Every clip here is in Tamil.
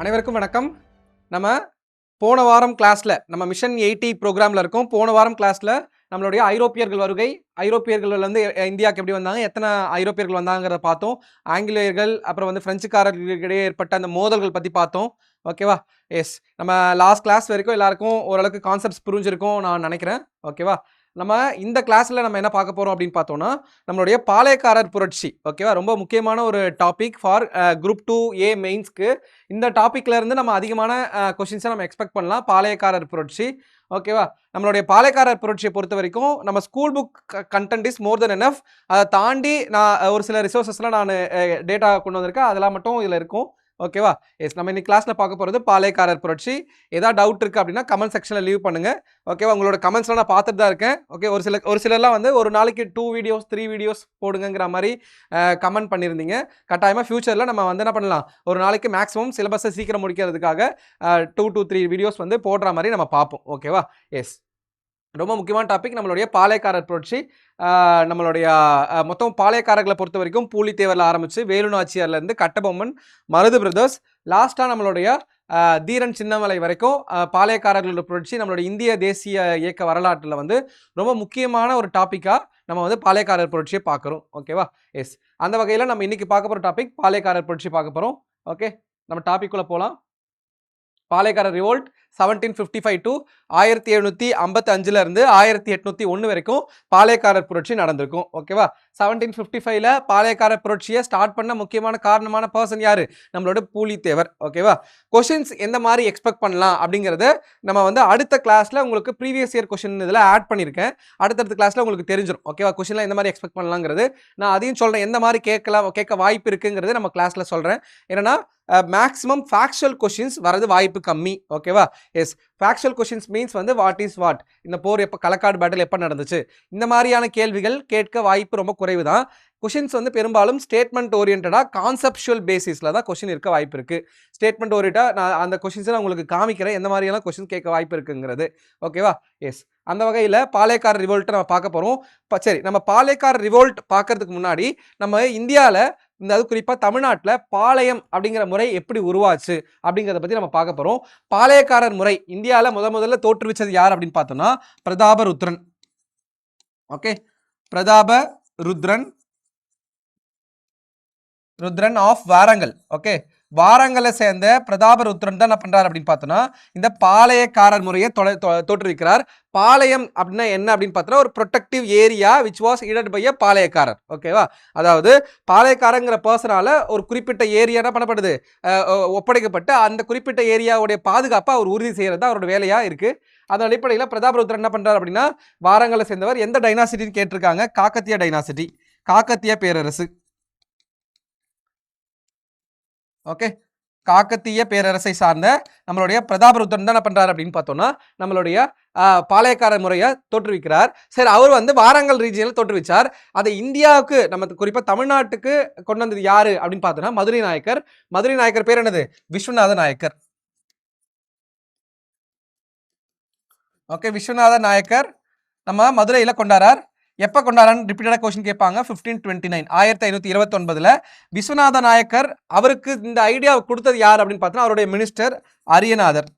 அனைவருக்கும் வணக்கம். நம்ம போன வாரம் கிளாஸ்ல நம்ம மிஷன் 80 ப்ரோக்ராம்ல இருக்கோம். போன வாரம் கிளாஸ்ல நம்மளுடைய ஐரோப்பியர்கள் வருகை, ஐரோப்பியர்கள் வந்து இந்தியாவுக்கு எப்படி வந்தாங்க, எத்தனை ஐரோப்பியர்கள் வந்தாங்கறத பார்த்தோம். ஆங்கிலேயர்கள் அப்புறம் வந்து பிரெஞ்சுக்காரர்களுக்கிடையே ஏற்பட்ட அந்த மோதல்கள் பத்தி பார்த்தோம். ஓகேவா? எஸ். நம்ம லாஸ்ட் கிளாஸ் வரைக்கும் எல்லாருக்கும் ஓரளவுக்கு கான்செப்ட்ஸ் புரிஞ்சிருக்கும் நான் நினைக்கிறேன். ஓகேவா? நம்ம இந்த கிளாஸ்ல நம்ம என்ன பார்க்க போறோம் அப்படின்னு பார்த்தோம்னா, நம்மளுடைய பாளையக்காரர் புரட்சி. ஓகேவா? ரொம்ப முக்கியமான ஒரு டாபிக் ஃபார் குரூப் 2A மெயின்ஸ்க்கு. இந்த டாபிக்ல இருந்து நம்ம அதிகமான கொஸ்டின்ஸை நம்ம எக்ஸ்பெக்ட் பண்ணலாம். பாளையக்காரர் புரட்சி. ஓகேவா? நம்மளுடைய பாளையக்காரர் புரட்சியை பொறுத்த வரைக்கும் நம்ம school book content is more then enough. அதை தாண்டி நான் ஒரு சில ரிசோர்ஸஸ்லாம் நான் டேட்டா கொண்டு வந்திருக்கேன். அதெல்லாம் மட்டும் இதில் இருக்கும். ஓகேவா? எஸ். நம்ம இன்னைக்கு கிளாஸ்ல பார்க்க போகிறது பாளையக்காரர் புரட்சி. ஏதாவது டவுட் இருக்குது அப்படின்னா கமெண்ட் செக்ஷனில் லீவ் பண்ணுங்க. ஓகேவா? உங்களோட கமெண்ட்ஸ்லாம் நான் பார்த்துட்டு தான் இருக்கேன். ஓகே, ஒரு சிலர்லாம் வந்து ஒரு நாளைக்கு 2 வீடியோஸ் 3 வீடியோஸ் போடுங்கிற மாதிரி கமெண்ட் பண்ணியிருந்தீங்க. கட்டாயமாக ஃபியூச்சரில் நம்ம வந்து என்ன பண்ணலாம், ஒரு நாளைக்கு மேக்ஸிமம் சிலபஸை சீக்கிரம் முடிக்கிறதுக்காக 2 to 3 வீடியோஸ் வந்து போடுற மாதிரி நம்ம பார்ப்போம். ஓகேவா? எஸ். ரொம்ப முக்கியமான டாபிக் நம்மளுடைய பாளையக்காரர் புரட்சி. நம்மளுடைய மொத்தம் பாளையக்காரர்களை பொறுத்த வரைக்கும் பூலித்தேவரில் ஆரம்பித்து வேலுநாச்சியார்லேருந்து கட்டபொம்மன், மருது பிரதர்ஸ், லாஸ்ட்டாக நம்மளுடைய தீரன் சின்னமலை வரைக்கும் பாளையக்காரர்களோட புரட்சி நம்மளுடைய இந்திய தேசிய இயக்க வரலாற்றில் வந்து ரொம்ப முக்கியமான ஒரு டாப்பிக்காக நம்ம வந்து பாளையக்காரர் புரட்சியை பார்க்குறோம். ஓகேவா? எஸ். அந்த வகையில் நம்ம இன்னைக்கு பார்க்க போகிற டாபிக் பாளையக்காரர் புரட்சி பார்க்க போகிறோம். ஓகே, நம்ம டாபிக்குள்ளே போகலாம். பாளையக்காரர் ரிவோல்ட் 1755 டு 1755 இருந்து 1801 வரைக்கும் பாளையக்காரர் புரட்சி நடந்திருக்கும். ஓகேவா? 1755ல பாளையக்காரர் புரட்சியை ஸ்டார்ட் பண்ண முக்கியமான காரணமான பர்சன் யாரு? நம்மளோட பூலித்தேவர். ஓகேவா? கொஸ்டின்ஸ் எந்த மாதிரி எக்ஸ்பெக்ட் பண்ணலாம் அப்படிங்கிறத நம்ம வந்து அடுத்த கிளாஸ்ல உங்களுக்கு ப்ரீவியஸ் இயர் கொஸ்டின் இதில் ஆட் பண்ணியிருக்கேன். அடுத்தடுத்த கிளாஸ்ல உங்களுக்கு தெரிஞ்சிடும். ஓகேவா? கொஸ்டின்லாம் எந்த மாதிரி எக்ஸ்பெக்ட் பண்ணலாங்கிறது நான் அதையும் சொல்றேன். எந்த மாதிரி கேட்க வாய்ப்பு இருக்குங்கிறது நம்ம கிளாஸ்ல சொல்றேன். ஏன்னா மேக்ஸிமம் ஃபேக்சுவல் கொஸ்டின்ஸ் வரது வாய்ப்பு கம்மி. ஓகேவா? எஸ். ஃபேக்சுவல் கொஸ்டின்ஸ் மீன்ஸ் வந்து வாட் இஸ் வாட், இந்த போர் எப்போ, களக்காடு பேட்டில் எப்போ நடந்துச்சு, இந்த மாதிரியான கேள்விகள் கேட்க வாய்ப்பு ரொம்ப குறைவு தான். கொஷின்ஸ் வந்து பெரும்பாலும் ஸ்டேட்மெண்ட் ஓரியன்டாக கான்செப்சுவல் பேசிஸில் தான் கொஷின் இருக்க வாய்ப்பு இருக்குது. ஸ்டேட்மெண்ட் ஓரியன்டாக நான் அந்த கொஷின்ஸை நான் உங்களுக்கு காமிக்கிறேன் எந்த மாதிரியான கொஷின் கேட்க வாய்ப்பு இருக்குங்கிறது. ஓகேவா? எஸ். அந்த வகையில் பாளையக்காரர் ரிவோல்ட்டை நம்ம பார்க்க போகிறோம். சரி, நம்ம பாளையக்காரர் ரிவோல்ட் பார்க்கறதுக்கு முன்னாடி நம்ம இந்தியாவில் இந்த அது குறிப்பாக தமிழ்நாட்டில் பாளையம் அப்படிங்கிற முறை எப்படி உருவாச்சு அப்படிங்கிறத பற்றி நம்ம பார்க்க போகிறோம். பாளையக்காரர் முறை இந்தியாவில் முதல்ல தோற்றுவிச்சது யார் அப்படின்னு பார்த்தோம்னா Prataparudran. Okay, Prataparudran of Warangal. Okay, வாரங்கலை சேர்ந்த பிரதாபருத்ரன் தான் என்ன பண்றாரு அப்படின்னு பார்த்தோம்னா இந்த பாளையக்காரர் முறையை தோற்றுவிக்கிறார். பாளையம் அப்படின்னா என்ன அப்படின்னு பார்த்தோம்னா ஒரு protective area which was headed by a palayakkarar. ஓகேவா? அதாவது பாளையக்காரங்கிற பர்சனால ஒரு குறிப்பிட்ட ஏரியா என்ன பண்ணப்படுது, ஒப்படைக்கப்பட்டு அந்த குறிப்பிட்ட ஏரியாவுடைய பாதுகாப்பை அவர் உறுதி செய்யறது அவரோட வேலையா இருக்கு. அதன் அடிப்படையில் பிரதாபருத்ரன் என்ன பண்றாரு அப்படின்னா வாரங்கலை சேர்ந்தவர். எந்த டைனாசிட்டின்னு கேட்டிருக்காங்க, காக்கத்திய டைனாசிட்டி, காக்கத்திய பேரரசு. ஓகே, காக்கத்திய பேரரசை சார்ந்த நம்மளுடைய பிரதாபருத்ரன் தான் என்ன பண்றாரு அப்படின்னு பார்த்தோம்னா நம்மளுடைய பாளையக்காரர் முறையை தோற்றுவிக்கிறார். சரி, அவர் வந்து வாரங்கல் ரீஜியனில் தோற்றுவிச்சார். அதை இந்தியாவுக்கு நம்ம குறிப்பாக தமிழ்நாட்டுக்கு கொண்டு வந்தது யாரு அப்படின்னு பார்த்தோம்னா மதுரை நாயக்கர். மதுரை நாயக்கர் பேர் என்னது? விஸ்வநாத நாயக்கர். ஓகே, விஸ்வநாத நாயக்கர் நம்ம மதுரையில் கொண்டாரார். எப்போ கொண்டாரான்னு ரிப்பீட்டடாக கொஸ்டின் கேட்பாங்க. 1529 1529 விஸ்வநாத நாயக்கர் அவருக்கு இந்த ஐடியா கொடுத்தது யார் அப்படின்னு பார்த்தோன்னா அவருடைய மினிஸ்டர் அரியநாதர்.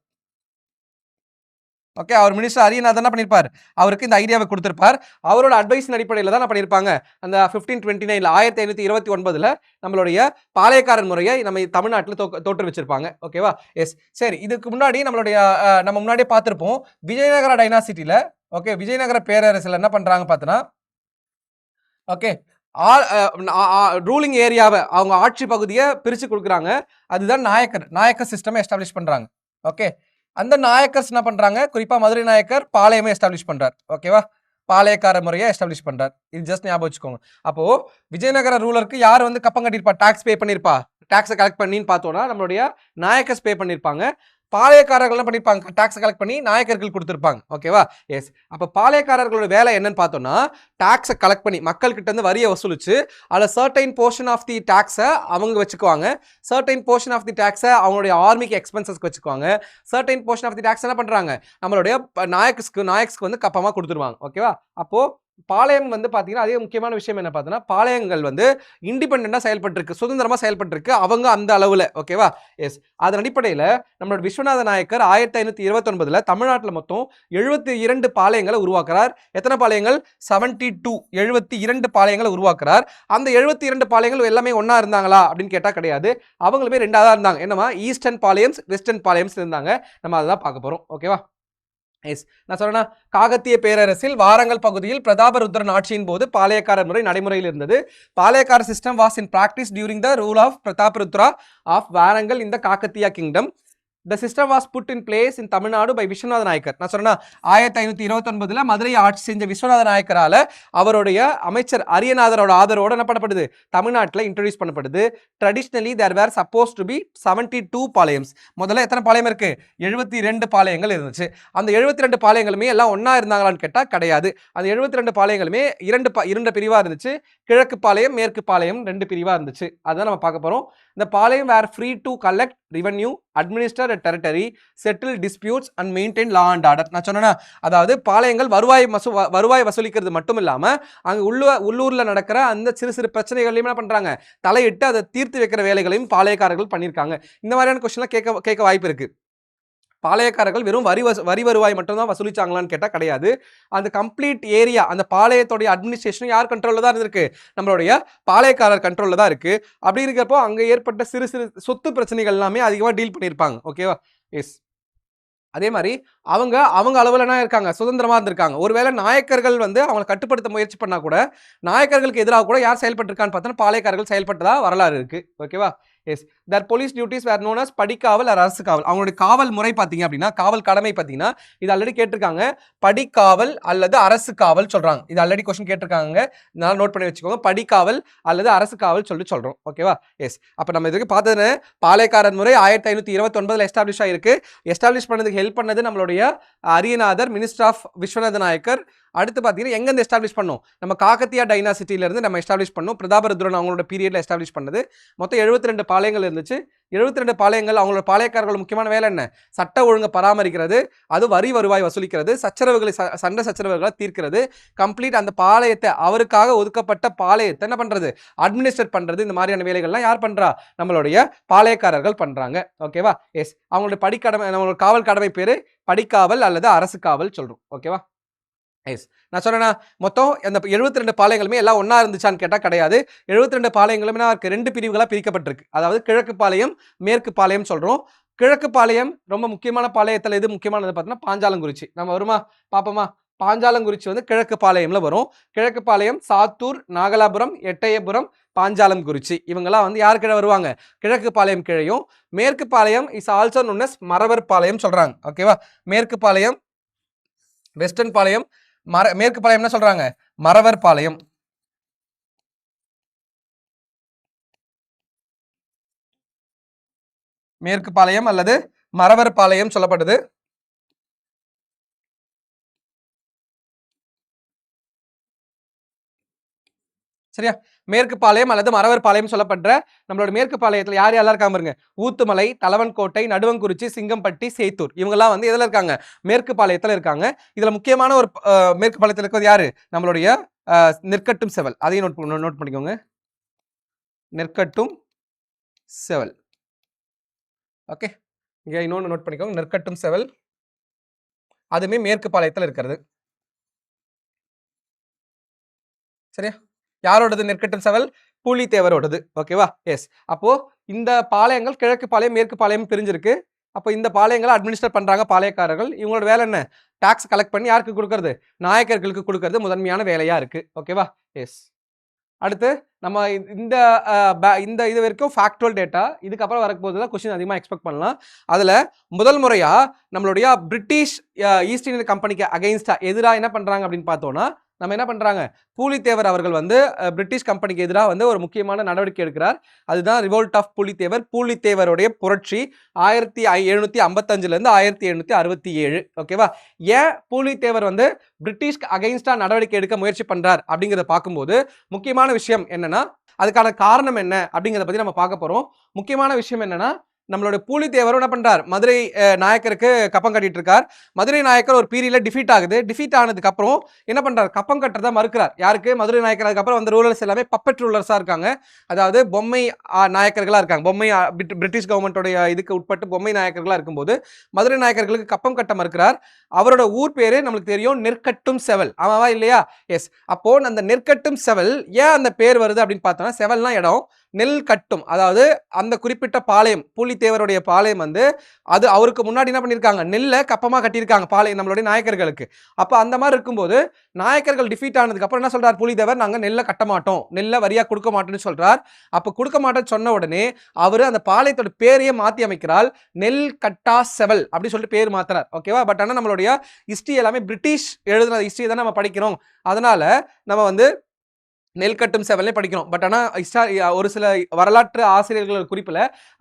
ஓகே, அவர் மினிஸ்டர் அரியநாதர் என்ன பண்ணியிருப்பார், அவருக்கு இந்த ஐடியாவை கொடுத்திருப்பார். அவரோட அட்வைஸின் அடிப்படையில் தான் பண்ணியிருப்பாங்க அந்த 1529 1529 நம்மளுடைய பாளையக்காரர் முறையை நம்ம தமிழ்நாட்டில் தோற்று வச்சிருப்பாங்க. ஓகேவா? எஸ். சரி, இதுக்கு முன்னாடி நம்ம முன்னாடியே பார்த்துருப்போம் விஜயநகர டைனாசிட்டியில். ஓகே, விஜயநகர பேரரசில் என்ன பண்றாங்க பார்த்தோன்னா ஓகே ரூலிங் ஏரியாவை அவங்க ஆட்சி பகுதியை பிரித்து கொடுக்குறாங்க. அதுதான் நாயக்கர் சிஸ்டம் எஸ்டாப்ளிஷ் பண்றாங்க. ஓகே, அந்த நாயக்கர்ஸ் என்ன பண்றாங்க, குறிப்பா மதுரை நாயக்கர் பாளையமே எஸ்டாப்ளிஷ் பண்றார். ஓகேவா? பாளையக்கார முறையை எஸ்டாப்ளிஷ் பண்றார். இது ஜஸ்ட் ஞாபகம் வச்சுக்கோங்க. அப்போ விஜயநகர ரூலருக்கு யார் வந்து கப்பம் கட்டியிருப்பா, டாக்ஸ் பே பண்ணியிருப்பா, டாக்ஸை கலெக்ட் பண்ணின்னு பார்த்தோம்னா நம்மளுடைய நாயக்கர்ஸ் பே பண்ணியிருப்பாங்க. பாளையக்காரர்கள் என்ன பண்ணிருப்பாங்க, டாக்ஸ் கலெக்ட் பண்ணி நாயக்கர்கள் கொடுத்துருப்பாங்க. ஓகேவா? எஸ். அப்போ பாளையக்காரர்களோட வேலை என்னன்னு பார்த்தோம்னா டாக்ஸை கலெக்ட் பண்ணி மக்கள் கிட்ட இருந்து வரியை வசூலிச்சு அதில் சர்டைன் போர்ஷன் ஆஃப் தி டாக்ஸை அவங்க வச்சுக்குவாங்க. சர்டைன் போர்ஷன் ஆஃப் தி டாக்ஸை அவங்களுடைய ஆர்மிக்கு எக்ஸ்பென்சஸ்க்கு வச்சுக்குவாங்க. Certain portion of the tax என்ன பண்றாங்க, நம்மளுடைய நாயக்ஸ்க்கு வந்து கப்பமாக கொடுத்துருவாங்க. ஓகேவா? அப்போ பாளையம் வந்து பாத்தீங்கன்னா அதே முக்கியமான விஷயம் என்ன பார்த்தீங்கன்னா பாளையங்கள் வந்து இண்டிபெண்டா செயல்பட்டிருக்கு, சுதந்திரமா செயல்பட்டிருக்கு அவங்க அந்த அளவுல. ஓகேவா? எஸ். அதன் அடிப்படையில நம்மளோட விஸ்வநாத நாயக்கர் 1529ல தமிழ்நாட்டுல மொத்தம் 72 பாளையங்களை உருவாக்குறார். எத்தனை பாளையங்கள்? 72. 72 பாளையங்களை உருவாக்குறார். அந்த 72 பாளையங்கள் எல்லாமே ஒண்ணா இருந்தாங்களா அப்படின்னு கேட்டா கிடையாது. அவங்களுமே ரெண்டா தான் இருந்தாங்க. என்னமா? ஈஸ்டர்ன் பாளையம்ஸ், வெஸ்டர்ன் பாளையம்ஸ் இருந்தாங்க. நம்ம அதான் பார்க்க போறோம். ஓகேவா? நான் சொல்றேன்னா காகத்திய பேரரசில் வாரங்கல் பகுதியில் பிரதாபருத்ரன் ஆட்சியின் போது பாளையக்காரர் முறை நடைமுறையில் இருந்தது. Palayakkara system was in practice during the rule of Prataparudra of Warangal in the Kakatiya kingdom. The system was put in place in Tamil Nadu by Vishwanatha Nayakar. நான் சொல்றேன்னா 1529ல மதுரையை ஆட்சி செஞ்ச விஸ்வநாத நாயக்கரால அவருடைய அமைச்சர் அரியநாதரோட ஆதரவோட என்ன பண்ணப்படுது? தமிழ்நாட்டில் இன்ட்ரோடியூஸ் பண்ணப்படுது. Traditionally there were supposed to be 72 palayams. முதல்ல எத்தனை பாளையம் இருக்கு? 72 பாளையங்கள் இருந்துச்சு. அந்த 72 பாளையங்களுமே எல்லாம் ஒன்னா இருந்தாங்களான்னு கேட்டா கிடையாது. அந்த 72 பாளையங்களுமே இரண்டு பிரிவா இருந்துச்சு. கிழக்கு பாளையம், மேற்கு பாளையம் 2 பிரிவா இருந்துச்சு. அதான் நம்ம பார்க்க போறோம். இந்த palayam were free to collect revenue, administer a territory, settle disputes and maintain law and order. நான் சொன்னேன்னா அதாவது பாளையங்கள் வருவாய் வசூலிக்கிறது மட்டும் இல்லாம அங்க உள்ளூர்ல நடக்கிற அந்த சிறு சிறு பிரச்சனைகளையும் என்ன பண்றாங்க? தலையிட்டு அதை தீர்த்து வைக்கிற வேலைகளையும் பாளையக்காரர்கள் பண்ணியிருக்காங்க. இந்த மாதிரியான கொஸ்டின்லாம் கேட்க வாய்ப்பு இருக்கு. பாளையக்காரர்கள் வெறும் வரி வருவாய் மட்டும் தான் வசூலிச்சாங்களான்னு கேட்டா கிடையாது. அந்த கம்ப்ளீட் ஏரியா, அந்த பாளையத்தோடைய அட்மினிஸ்ட்ரேஷன் யார் கண்ட்ரோல்ல தான் இருந்திருக்கு? நம்மளுடைய பாளையக்காரர் கண்ட்ரோல்ல தான் இருக்கு. அப்படி இருக்கிறப்போ அங்க ஏற்பட்ட சிறு சிறு சொத்து பிரச்சனைகள் எல்லாமே அதிகமா டீல் பண்ணியிருப்பாங்க. ஓகேவா? எஸ். அதே மாதிரி அவங்க அளவுல என்ன இருக்காங்க? சுதந்திரமா இருந்திருக்காங்க. ஒருவேளை நாயக்கர்கள் வந்து அவங்களை கட்டுப்படுத்த முயற்சி பண்ணா கூட நாயக்கர்களுக்கு எதிராக கூட யார் செயல்பட்டிருக்கான்னு பார்த்தா பாளையக்காரர்கள் செயல்பட்டதா வரலாறு இருக்கு. ஓகேவா? எஸ். தர் போலீஸ் டியூட்டிஸ் வேர் நோன் அஸ் படிக்காவல் ஆர் அரசு காவல். அவங்களுடைய காவல் முறை பார்த்தீங்க அப்படின்னா, காவல் கடமை பார்த்தீங்கன்னா இது ஆல்ரெடி கேட்டிருக்காங்க. படிக்காவல் அல்லது அரசு காவல் சொல்றாங்க. இது ஆல்ரெடி கொஸ்டின் கேட்டிருக்காங்க. நல்லா நோட் பண்ணி வச்சுக்கோங்க. படிக்காவல் அல்லது அரசு காவல் சொல்றோம். ஓகேவா? எஸ். அப்ப நம்ம இதுக்கு பார்த்தது பாளையக்காரர் முறை 1529ல எஸ்டாப்ளிஷ் ஆயிருக்கு. எஸ்டாப்ளிஷ் பண்ணதுக்கு ஹெல்ப் பண்ணது நம்மளுடைய அரியநாதர், மினிஸ்டர் ஆஃப் விஸ்வநாத நாயக்கர். அடுத்து பார்த்தீங்கன்னா எங்கேருந்து எஸ்டாப்ளிஷ் பண்ணோம்? நம்ம காக்கத்தியா டைனாசிட்டியிலிருந்து நம்ம எஸ்டாப்ளிஷ் பண்ணோம். பிரதாபருத்ரன் அவங்களோட பீரியட்ல எஸ்டாப்ளிஷ் பண்ணது. மொத்தம் 72 பாளையங்கள் இருந்துச்சு. 72 பாளையங்கள். அவங்களோட பாளையக்காரர்கள் முக்கியமான வேலை என்ன? சட்ட ஒழுங்கை பராமரிக்கிறது, அது வரி வருவாய் வசூலிக்கிறது, சண்டை சச்சரவுகளை தீர்க்கிறது, கம்ப்ளீட் அந்த பாளையத்தை, அவருக்காக ஒதுக்கப்பட்ட பாளையத்தை என்ன பண்றது? அட்மினிஸ்ட்ரேட் பண்றது. இந்த மாதிரியான வேலைகள்லாம் யார் பண்றா? நம்மளுடைய பாளையக்காரர்கள் பண்றாங்க. ஓகேவா? எஸ். அவங்களுடைய படிக்கடமை, நம்மளோட காவல் கடமை பேரு படிக்காவல் அல்லது அரசு காவல் சொல்றோம். ஓகேவா? எஸ். நான் சொன்னேன்னா மொத்தம் அந்த 72 பாளையங்களுமே எல்லாம் ஒன்னா இருந்துச்சான்னு கேட்டா கிடையாது. 72 பாளையங்களுமே 2 பிரிவுகளா பிரிக்கப்பட்டிருக்கு. அதாவது கிழக்கு பாளையம், மேற்கு பாளையம் சொல்றோம். கிழக்கு பாளையம் ரொம்ப முக்கியமான பாளையத்தில் எது முக்கியமானது பார்த்தீங்கன்னா பாஞ்சாலங்குறிச்சி. நம்ம வருமா பாப்போமா? பாஞ்சாலங்குறிச்சி வந்து கிழக்கு பாளையம்ல வரும். கிழக்கு பாளையம், சாத்தூர், நாகலாபுரம், எட்டயபுரம், பாஞ்சாலங்குறிச்சி இவங்கெல்லாம் வந்து யார் கீழே வருவாங்க? கிழக்கு பாளையம் கீழையும். மேற்கு பாளையம் இஸ் ஆல்சோ நோன் அஸ் மறவர் பாளையம் சொல்றாங்க. ஓகேவா? மேற்கு பாளையம், வெஸ்டர்ன் பாளையம், மேற்கு பாளையம் என்ன சொல்றாங்க? மறவர் பாளையம். மேற்கு பாளையம் அல்லது மறவர் பாளையம் சொல்லப்படுது. சரியா? மேற்கு பாளையம் அல்லது மறவர் பாளையம் சொல்லப்படுற நம்மளோட மேற்கு பாளையத்தில் யார் யாரெல்லாம் இருக்காங்க பாருங்க. ஊத்துமலை, தலவன்கோட்டை, நடுவங்குறிச்சி, சிங்கம்பட்டி, சேத்தூர் இவங்கெல்லாம் வந்து எதில் இருக்காங்க? மேற்கு பாளையத்தில் இருக்காங்க. இதுல முக்கியமான ஒரு மேற்கு பாளையத்தில் இருக்கிறது யாரு? நம்மளுடைய நெற்கட்டும் செவல். அதையும் நோட் பண்ணிக்கோங்க. நெற்கட்டும் செவல். ஓகே, இங்க இன்னொன்று நோட் பண்ணிக்கோங்க. நெற்கட்டும் செவல் அதுமே மேற்கு பாளையத்தில் இருக்கிறது. சரியா? யாரோடது நெற்கட்டும் செவல்? பூலித்தேவரோடது. ஓகேவா? எஸ். அப்போ இந்த பாளையங்கள் கிழக்கு பாளையம், மேற்கு பாளையம் பிரிஞ்சிருக்கு. அப்போ இந்த பாளையங்களை அட்மினிஸ்டர் பண்றாங்க பாளையக்காரர்கள். இவங்களோட வேலை என்ன? டாக்ஸ் கலெக்ட் பண்ணி யாருக்கு கொடுக்கறது? நாயக்கர்களுக்கு கொடுக்கறது முதன்மையான வேலையா இருக்கு. ஓகேவா? எஸ். அடுத்து நம்ம இந்த இது வரைக்கும் ஃபேக்சுவல் டேட்டா. இதுக்கப்புறம் வரப்போது தான் கொஸ்டின் அதிகமாக எக்ஸ்பெக்ட் பண்ணலாம். அதில் முதல் முறையாக நம்மளுடைய பிரிட்டிஷ் ஈஸ்ட் இந்தியன் கம்பெனிக்கு அகைன்ஸ்டா எதிராக என்ன பண்ணுறாங்க அப்படின்னு பார்த்தோன்னா, நம்ம என்ன பண்ணுறாங்க? பூலித்தேவர் அவர்கள் வந்து பிரிட்டிஷ் கம்பெனிக்கு எதிராக வந்து ஒரு முக்கியமான நடவடிக்கை எடுக்கிறார். அதுதான் ரிவோல்ட் ஆஃப் பூலித்தேவர். பூலித்தேவருடைய புரட்சி 1755லேருந்து 1767. ஓகேவா? ஏன் பூலித்தேவர் வந்து பிரிட்டிஷ்க்கு அகைன்ஸ்டா நடவடிக்கை எடுக்க முயற்சி பண்றார் அப்படிங்கிறத பார்க்கும்போது முக்கியமான விஷயம் என்னன்னா, அதுக்கான காரணம் என்ன அப்படிங்கிறத பத்தி நம்ம பார்க்க போறோம். முக்கியமான விஷயம் என்னன்னா, நம்மளுடைய பூலித்தேவரும் என்ன பண்றார், மதுரை நாயக்கருக்கு கப்பம் கட்டிட்டு இருக்கார். மதுரை நாயக்கர் ஒரு பீரியட்ல டிஃபீட் ஆகுது. டிஃபீட் ஆனதுக்கு அப்புறம் என்ன பண்றார், கப்பம் கட்டுறதா மறுக்கிறார். யாருக்கு, மதுரை நாயக்கர். அதுக்கப்புறம் வந்த ரூலர்ஸ் எல்லாமே பப்பெட் ரூலர்ஸா இருக்காங்க. அதாவது பொம்மை நாயக்கர்களா இருக்காங்க. பொம்மை பிரிட்டிஷ் கவர்மெண்டோடைய இதுக்கு உட்பட்டு பொம்மை நாயக்கர்களா இருக்கும்போது மதுரை நாயக்கர்களுக்கு கப்பம் கட்ட மறுக்கிறார். அவரோட ஊர் பேரு நம்மளுக்கு தெரியும், நெற்கட்டும் செவல். ஆமாவா இல்லையா? எஸ். அப்போ அந்த நெற்கட்டும் செவல் ஏன் அந்த பேர் வருது அப்படின்னு பார்த்தோம்னா, செவல்னா இடம், நெல் கட்டும், அதாவது அந்த குறிப்பிட்ட பாளையம், பூலித்தேவருடைய பாளையம் வந்து அது அவருக்கு முன்னாடி என்ன பண்ணியிருக்காங்க, நெல்லை கப்பமா கட்டியிருக்காங்க பாளையம் நம்மளுடைய நாயக்கர்களுக்கு. அப்போ அந்த மாதிரி இருக்கும்போது நாயக்கர்கள் டிஃபீட் ஆனதுக்கு அப்புறம் என்ன சொல்றார் பூலித்தேவர், நாங்க நெல்லை கட்ட மாட்டோம், நெல்லை வரியா கொடுக்க மாட்டோம்னு சொல்றார். அப்போ கொடுக்க மாட்டேன்னு சொன்ன உடனே அவர் அந்த பாளையத்தோட பேரையே மாத்தி அமைக்கிறார், நெல் கட்டா செவல் அப்படி சொல்லிட்டு பேர் மாத்துறார். ஓகேவா? பட் ஆனால் நம்மளுடைய ஹிஸ்டரி எல்லாமே பிரிட்டிஷ் எழுதுன ஹிஸ்டரி தான் நம்ம படிக்கிறோம். அதனால நம்ம வந்து நெல்கட்டும் செவல்லே படிக்கிறோம். பட் ஆனால் ஒரு சில வரலாற்று ஆசிரியர்கள் குறிப்பில்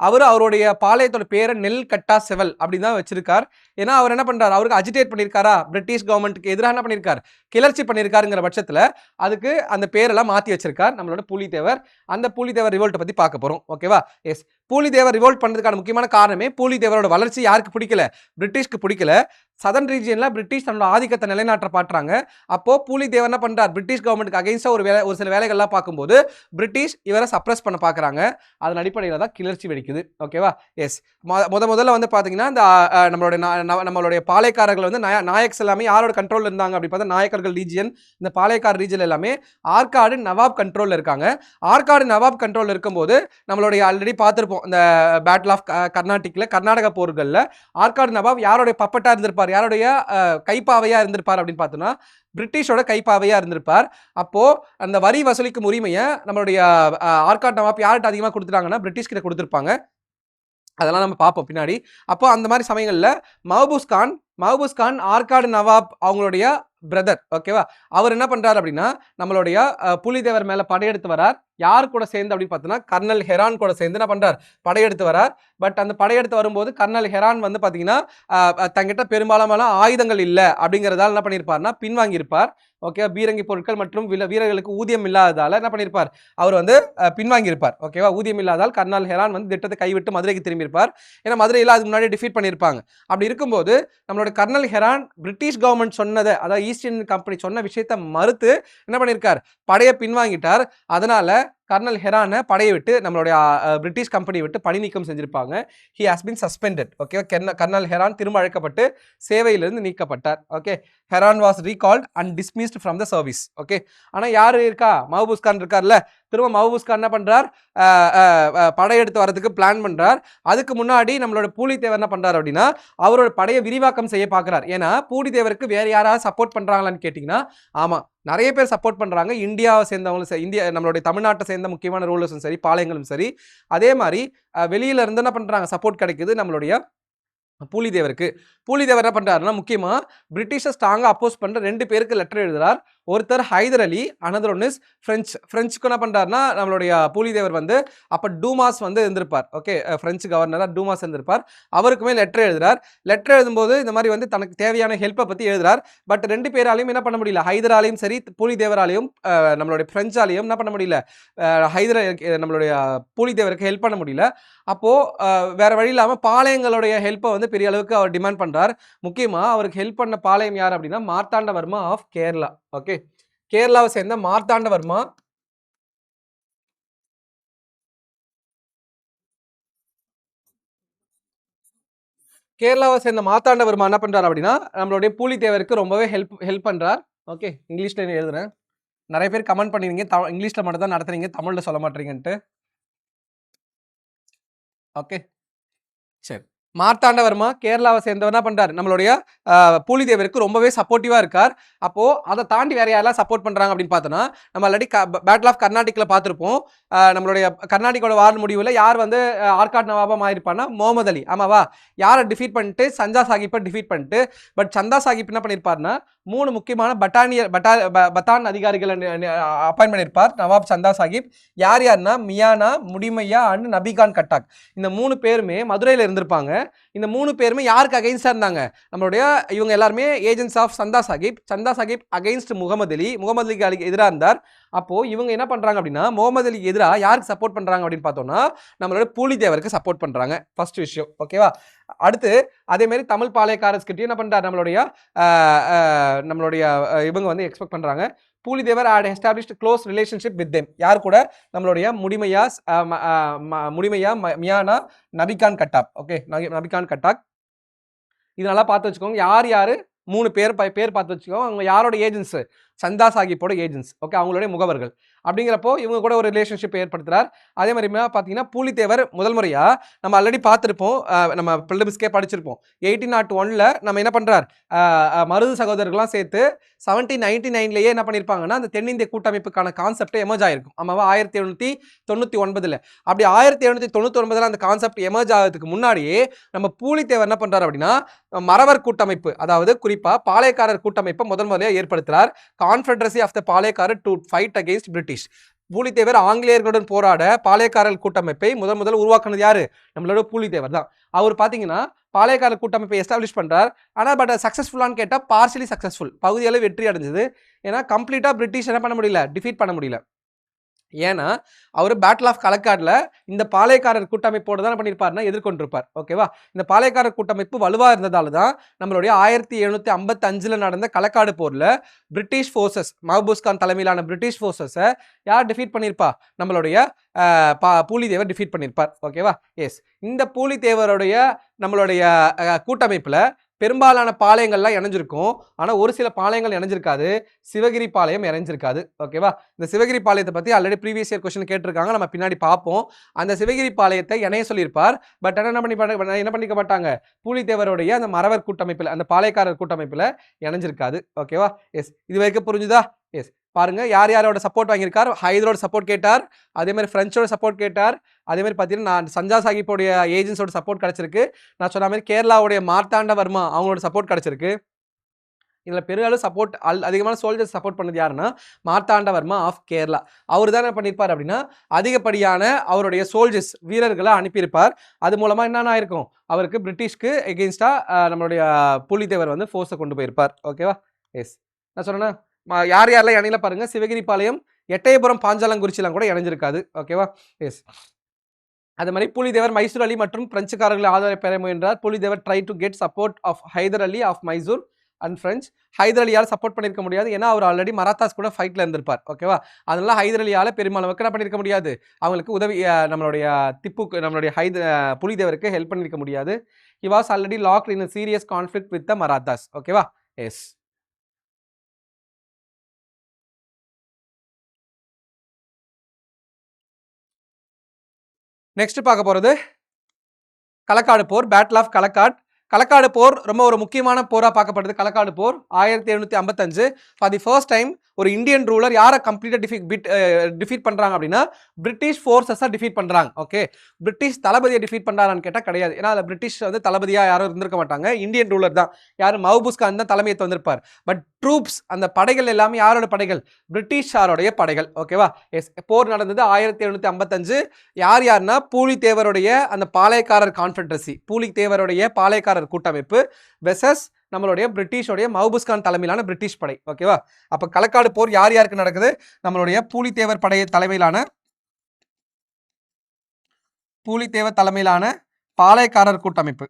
அவருடைய பாளையத்தோட பேரை நெல் கட்டா செவல் அப்படின்னு தான் வச்சிருக்கார். ஏன்னா அவர் என்ன பண்றாரு, அவருக்கு அஜிடேட் பண்ணியிருக்காரா, பிரிட்டிஷ் கவர்மெண்ட்டுக்கு எதிராக என்ன பண்ணியிருக்கார், கிளர்ச்சி பண்ணியிருக்காருங்கிற பட்சத்தில் அதுக்கு அந்த பேரெல்லாம் மாற்றி வச்சிருக்கார் நம்மளோட பூலித்தேவர். அந்த பூலித்தேவர் ரிவோல்ட்டை பற்றி பார்க்க போகிறோம். ஓகேவா? எஸ். பூலித்தேவர் ரிவோல்ட் பண்ணதுக்கான முக்கியமான காரணமே பூலித்தேவரோட வளர்ச்சி யாருக்கு பிடிக்கல, பிரிட்டிஷ்க்கு பிடிக்கல. சதர்ன் ரீஜியன்ல பிரிட்டிஷ் தன்னோட ஆதிக்கத்தை நிலைநாட்ட பாட்டுறாங்க. அப்போ பூலித்தேவர் என்ன பண்றார், பிரிட்டிஷ் கவர்மெண்ட்டுக்கு அகைன்ஸ்டா ஒரு சில வேலைகள்லாம் பார்க்கும்போது பிரிட்டிஷ் இவரை சப்ரஸ் பண்ண பார்க்குறாங்க. அதன் அடிப்படையில் தான் கிளர்ச்சி வெடிக்குது. ஓகேவா? எஸ். முதல்ல வந்து பார்த்தீங்கன்னா இந்த நம்மளுடைய பாளையக்காரர்கள் வந்து நாயக்ஸ் எல்லாமே யாரோட கண்ட்ரோல் இருந்தாங்க அப்படி பார்த்தா, நாயக்கர்கள் ரீஜியன், இந்த பாளையக்கார ரீஜன் எல்லாமே ஆற்காடு நவாப் கண்ட்ரோலில் இருக்காங்க. ஆற்காடு நவாப் கண்ட்ரோலில் இருக்கும்போது நம்மளுடைய ஆல்ரெடி பார்த்துருப்போம் இந்த பேட்டில் ஆஃப் கர்நாடிக்ல, கர்நாடக போர்களில் ஆற்காடு நவாப் யாருடைய பப்பட்டா இருந்திருப்பார், யாருடைய கைப்பாவையா இருந்திருப்பார் அப்படின்னு பார்த்தோம்னா பிரிட்டிஷோட கைப்பாவையா இருந்திருப்பார். அப்போ அந்த வரி வசூலிக்கும் உரிமையை நம்மளுடைய ஆற்காடு நவாப் யார்கிட்ட அதிகமாக கொடுத்துட்டாங்கன்னா பிரிட்டிஷ் கிட்ட கொடுத்துருப்பாங்க. அதெல்லாம் நம்ம பார்ப்போம் பின்னாடி. அப்போ அந்த மாதிரி சமயங்களில் மஹபூஸ் கான் ஆற்காடு நவாப் அவங்களுடைய பிரதர். ஓகேவா? அவர் என்ன பண்றாரு அப்படின்னா நம்மளுடைய பூலித்தேவர் மேல படையெடுத்து வரார். யார் கூட சேர்ந்து அப்படின்னு பார்த்தோன்னா கர்னல் ஹெரான் கூட சேர்ந்து என்ன பண்றார், படையெடுத்து வரார். பட் அந்த படையெடுத்து வரும்போது கர்னல் ஹெரான் வந்து பார்த்தீங்கன்னா தங்கிட்ட பெரும்பாலான ஆயுதங்கள் இல்லை அப்படிங்கிறதால என்ன பண்ணியிருப்பார்னா பின்வாங்கியிருப்பார். ஓகே, பீரங்கி பொருட்கள் மற்றும் வீரர்களுக்கு ஊதியம் இல்லாததால என்ன பண்ணியிருப்பார், அவர் வந்து பின்வாங்கியிருப்பார். ஓகேவா? ஊதியம் இல்லாதால் கர்னல் ஹெரான் வந்து திட்டத்தை கைவிட்டு மதுரைக்கு திரும்பியிருப்பார். ஏன்னா மதுரையில் அதுக்கு முன்னாடி டிஃபீட் பண்ணியிருப்பாங்க. அப்படி இருக்கும்போது நம்மளோட கர்னல் ஹெரான் பிரிட்டிஷ் கவர்மெண்ட் சொன்னதை, அதாவது ஈஸ்ட் இந்தியன் கம்பெனி சொன்ன விஷயத்தை மறுத்து என்ன பண்ணியிருக்கார், படையை பின்வாங்கிட்டார். அதனால கர்னல் ஹெரானை படையை விட்டு நம்மளுடைய பிரிட்டிஷ் கம்பெனி விட்டு பணி நீக்கம் செஞ்சிருப்பாங்க. He has been suspended. Okay, colonel Heron திரும்ப அழைக்கப்பட்டு சேவையிலிருந்து நீக்கப்பட்டார். Okay, Heron was recalled and dismissed from the service. Okay, ஆனால் யார் இருக்கா, மஹபூஸ் கான் இருக்கார்ல, திரும்ப மஹபூஸ் கான் என்ன பண்றார், படையெடுத்து வரதுக்கு பிளான் பண்றார். அதுக்கு முன்னாடி நம்மளோட பூலித்தேவர் என்ன பண்றாரு அப்படின்னா அவரோட படையை விரிவாக்கம் செய்ய பார்க்கிறார். ஏன்னா பூலித்தேவருக்கு வேற யாராவது சப்போர்ட் பண்றாங்களான்னு கேட்டீங்கன்னா ஆமா, நிறைய பேர் சப்போர்ட் பண்றாங்க. இந்தியாவை சேர்ந்தவங்களும், நம்மளுடைய தமிழ்நாட்டை சேர்ந்த முக்கியமான ரூலர்ஸும் சரி, பாளையங்களும் சரி. அதே மாதிரி வெளியில இருந்து என்ன பண்றாங்க, சப்போர்ட் கிடைக்குது நம்மளுடைய பூலித்தேவருக்கு. பூலித்தேவர் என்ன பண்றாருன்னா முக்கியமா பிரிட்டிஷை ஸ்ட்ராங்கா அப்போஸ் பண்ற 2 பேருக்கு லெட்டர் எழுதுறார். ஒருத்தர் ஹைதர் அலி, அனதர் ஒன் இஸ் பிரெஞ்சுக்கு என்ன பண்றாருன்னா நம்மளுடைய பூலித்தேவர் வந்து அப்ப டூமாஸ் வந்து இருந்திருப்பார். ஓகே, பிரெஞ்சு கவர்னரா டூமாஸ் இருந்திருப்பார். அவருக்குமே லெட்டர் எழுதுறார். லெட்டர் எழுதும்போது இந்த மாதிரி வந்து தனக்கு தேவையான ஹெல்ப்பை பத்தி எழுதுறார். பட் 2 பேராலையும் என்ன பண்ண முடியல, ஹைதராலையும் சரி பூலித்தேவராலையும் நம்மளுடைய பிரெஞ்சாலையும் என்ன பண்ண முடியல, நம்மளுடைய பூலித்தேவருக்கு ஹெல்ப் பண்ண முடியல. அப்போ வேற வழி இல்லாம பாளையங்களுடைய ஹெல்ப்பை வந்து பெரிய அளவுக்கு அவர் டிமாண்ட் பண்றார். முக்கியமா அவருக்கு ஹெல்ப் பண்ண பாளையம் யார் அப்படின்னா மார்த்தாண்டவர்மா ஆஃப் கேரளா. ஓகே, கேரளாவை சேர்ந்த மார்த்தாண்டவர்மா என்ன பண்றாரு அப்படின்னா நம்மளுடைய பூலித்தேவருக்கு ரொம்பவே ஹெல்ப் பண்றார். ஓகே, இங்கிலீஷ்ல எழுதுறேன். நிறைய பேர் கமெண்ட் பண்ணிருங்க, இங்கிலீஷ்ல மட்டும் தான் நடத்துறீங்க, தமிழ்ல சொல்ல மாட்டீங்கன்ட்டு. ஓகே, சரி. மார்த்தாண்டவர்மா கேரளாவை சேர்ந்தவர் என்ன பண்றாரு, நம்மளுடைய பூலித்தேவருக்கு ரொம்பவே சப்போர்ட்டிவா இருக்கார். அப்போ அதை தாண்டி வேற யாரெல்லாம் சப்போர்ட் பண்றாங்க அப்படின்னு பார்த்தோன்னா நம்ம ஆல்ரெடி பேட்டில் ஆஃப் கர்நாடிக்ல பார்த்துருப்போம். நம்மளுடைய கர்நாடிக்கோட வார் முடிவில் யார் வந்து ஆற்காடு நவாபா ஆயிருப்பான்னா முகமது அலி. ஆமாவா? யாரை டிஃபீட் பண்ணிட்டு சந்தா சாஹிப்பை டிஃபீட் பண்ணிட்டு, பட் சந்தா சாஹிப் என்ன பண்ணியிருப்பாருன்னா 3 முக்கியமான பத்தான் அதிகாரிகளை அப்பாயின்ட் பண்ணியிருப்பார் நவாப் சந்தா சாஹிப். யாருன்னா மியானா, முடிமையா அண்ட் நபிகான் கட்டாக். இந்த 3 பேருமே மதுரையில் இருந்திருப்பாங்க. இந்த 3 பேருமே யாருக்கு அகைன்ஸ்டா இருந்தாங்க, நம்மளுடைய இவங்க எல்லாருமே ஏஜென்ட்ஸ் ஆஃப் சந்தா சாஹிப் அகைன்ஸ்ட் முகமது அலிக்கு எதிராக இருந்தார். அப்போ இவங்க என்ன பண்றாங்க அப்படின்னா முகமது அலிக்கு எதிராக யாருக்கு சப்போர்ட் பண்றாங்க அப்படின்னு பார்த்தோம்னா நம்மளோட பூலித்தேவருக்கு சப்போர்ட் பண்றாங்க. ஃபர்ஸ்ட் விஷயம். ஓகேவா? அடுத்து அதே மாதிரி தமிழ் பாளையக்காரர்கிட்டயும் என்ன பண்றாரு நம்மளுடைய இவங்க வந்து எக்ஸ்பெக்ட் பண்றாங்க. Pulithevar had established close relationship with them. யார் கூட? நம்மளுடைய முடிமையா மியானா நபிகான் கட்டாப். ஓகே, நபிகான் கட்டாக். இது நல்லா பார்த்து வச்சுக்கோங்க. யார் யாரு 3 பேர் பார்த்து வச்சுக்கோங்க. அவங்க யாரோட ஏஜென்ட்ஸ்? சந்தா சாஹிப்போட ஏஜென்ட்ஸ். ஓகே, அவங்களுடைய முகவர்கள். அப்படிங்கிறப்போ இவங்க கூட ஒரு ரிலேஷன்ஷிப் ஏற்படுத்துறார். அதே மாதிரி பார்த்தீங்கன்னா பூலித்தேவர் முதல் முறையா நம்ம ஆல்ரெடி பார்த்துருப்போம், நம்ம பிலிம்ஸ்கே படிச்சிருப்போம். 1801ல் நம்ம என்ன பண்றார், மருது சகோதரர்கள்லாம் சேர்த்து 1799லேயே என்ன பண்ணியிருப்பாங்கன்னா அந்த தென்னிந்திய கூட்டமைப்புக்கான கான்செப்ட் எமர்ஜ் ஆயிருக்கும். ஆமாவா? 1799ல். அப்படி 1799ல் அந்த கான்செப்ட் எமர்ஜ் ஆகிறதுக்கு முன்னாடியே நம்ம பூலித்தேவர் என்ன பண்றாரு அப்படின்னா மறவர் கூட்டமைப்பு, அதாவது குறிப்பா பாளையக்காரர் கூட்டமைப்பை முதல் முறையாக ஏற்படுத்துறார். Confederacy of the palayakkarar to fight against British. Pulithevar ஆங்கிலேயர்களுடன் போராட பாளையக்காரர் கூட்டமைப்பை முதல் உருவாக்குனது யாரு? நம்மளோட பூலித்தேவர் தான். அவர் பாத்தீங்கன்னா பாளையக்காரர் கூட்டமைப்பை எஸ்டாப்ளிஷ் பண்றார். ஆனால் பட் சக்சஸ்ஃபுல்லான்னு கேட்டால் பார்ஷியலி சக்சஸ்ஃபுல், பகுதியில் வெற்றி அடைஞ்சது. ஏன்னா கம்ப்ளீட்டா பிரிட்டிஷ் என்ன பண்ண முடியல, டிஃபீட் பண்ண முடியல. ஏன்னா அவர் பேட்டில் ஆஃப் களக்காடில் இந்த பாளையக்காரர் கூட்டமைப்போடு தான் பண்ணியிருப்பாருன்னா எதிர்கொண்டிருப்பார். ஓகேவா? இந்த பாளையக்காரர் கூட்டமைப்பு வலுவாக இருந்ததால தான் நம்மளுடைய 1755 நடந்த களக்காடு போரில் பிரிட்டிஷ் ஃபோர்ஸஸ், மஹபூஸ் கான் தலைமையிலான பிரிட்டிஷ் ஃபோர்ஸஸை யார் டிஃபீட் பண்ணியிருப்பா? நம்மளுடைய பூலித்தேவர் டிஃபீட் பண்ணியிருப்பார். ஓகேவா? எஸ், இந்த பூலித்தேவருடைய நம்மளுடைய கூட்டமைப்பில் பெரும்பாலான பாளையங்கள்லாம் இணைஞ்சிருக்கும். ஆனால் ஒரு சில பாளையங்கள் இணைஞ்சிருக்காது. சிவகிரி பாளையம் இணைஞ்சிருக்காது. ஓகேவா? இந்த சிவகிரி பாளையத்தை பற்றி ஆல்ரெடி ப்ரீவியஸ் இயர் கொஸ்டின் கேட்டிருக்காங்க, நம்ம பின்னாடி பார்ப்போம். அந்த சிவகிரி பாளையத்தை இணைய சொல்லியிருப்பார். பட் என்ன பண்ணிக்க மாட்டாங்க, பூலித்தேவருடைய அந்த மறவர் கூட்டமைப்பில், அந்த பாளையக்காரர் கூட்டமைப்பில் இணைஞ்சிருக்காது. ஓகேவா? எஸ், இது வரைக்கும் புரிஞ்சுதா? எஸ், பாருங்க யார் யாரோட சப்போர்ட் வாங்கியிருக்கார். ஹைதரோட சப்போர்ட் கேட்டார், அதே மாதிரி பிரெஞ்சோட சப்போர்ட் கேட்டார், அதே மாதிரி பார்த்தீங்கன்னா நான் சஞ்சா சாஹிப்போடைய ஏஜென்ட்ஸோட சப்போர்ட் கிடைச்சிருக்கு. நான் சொன்ன மாதிரி கேரளாவுடைய மார்த்தாண்ட வர்மா அவங்களோட சப்போர்ட் கிடைச்சிருக்கு. இதில் பெருளவு சப்போர்ட் அதிகமான சோல்ஜர்ஸ் சப்போர்ட் பண்ணது யாருன்னா மார்த்தாண்ட வர்மா ஆஃப் கேரளா. அவர் தான் என்ன பண்ணியிருப்பார் அப்படின்னா அதிகப்படியான அவருடைய சோல்ஜர்ஸ் வீரர்களை அனுப்பியிருப்பார். அது மூலமாக என்னென்ன ஆயிருக்கும், அவருக்கு பிரிட்டிஷ்க்கு எகெயின்ஸ்டாக நம்மளுடைய பூலித்தேவர் வந்து ஃபோர்ஸை கொண்டு போயிருப்பார். ஓகேவா? எஸ், நான் சொன்னேன்னா யார் யாரெல்லாம் இணையில பாருங்க, சிவகிரி பாளையம், எட்டயபுரம், பாஞ்சாலங்குறிச்சிலாம் கூட இணைஞ்சிருக்காது. ஓகேவா? எஸ், அது மாதிரி பூலித்தேவர் மைசூர் அலி மற்றும் பிரெஞ்சுக்காரர்களை ஆதரவை பெற முயன்றார். Pulithevar try to get support of Hyder Ali of Mysore and French. Hyder அலியால் சப்போர்ட் பண்ணியிருக்க முடியாது, ஏன்னா அவர் ஆல்ரெடி மராத்தாஸ் கூட ஃபைட்ல இருந்திருப்பார். ஓகேவா? அதனால ஹைதர் அலியால் பெரும்பாலும் என்ன பண்ணியிருக்க முடியாது, அவங்களுக்கு உதவி நம்மளுடைய நம்மளுடைய பூலித்தேவருக்கு ஹெல்ப் பண்ணியிருக்க முடியாது. He was already locked in serious conflict with the Marathas. ஓகேவா? எஸ், நெக்ஸ்ட் பார்க்க போறது களக்காடு போர், பேட்டில் ஆஃப் களக்காட். களக்காடு போர் ரொம்ப ஒரு முக்கியமான போரா பார்க்கப்படுது. களக்காடு போர் 1755 ஃபார் தி ஃபர்ஸ்ட் டைம் ஒரு இந்தியன் ரூலர் யாரை கம்ப்ளீட்டா டிஃபீட் பண்றாங்க அப்படின்னா பிரிட்டிஷ் ஃபோர்ஸஸை டிஃபீட் பண்றாங்க. ஓகே, பிரிட்டிஷ் தளபதியை டிஃபீட் பண்றாரான்னு கேட்டால் கிடையாது. ஏன்னா அதில் பிரிட்டிஷ் வந்து தளபதியா யாரும் இருந்திருக்க மாட்டாங்க, இந்தியன் ரூலர் தான். யார்? மஹபூஸ் கான் தான் தலைமையை வந்திருப்பார். பட் ட்ரூப்ஸ், அந்த படைகள் எல்லாமே யாரோட படைகள்? பிரிட்டிஷாரோடைய படைகள். ஓகேவா? எஸ், போர் நடந்தது 1755. யார் யாருன்னா பூலித்தேவருடைய அந்த பாளையக்காரர் கான்ஃபெடரசி, பூலித்தேவருடைய பாளையக்காரர் கூட்டமைப்பு வெசஸ் நம்மளுடைய பிரிட்டிஷோடைய மஹபூஸ் கான் தலைமையிலான பிரிட்டிஷ் படை. ஓகேவா? அப்ப களக்காடு போர் யார் யாருக்கு நடக்குது? நம்மளுடைய பூலித்தேவர் தலைமையிலான பாளையக்காரர் கூட்டமைப்பு.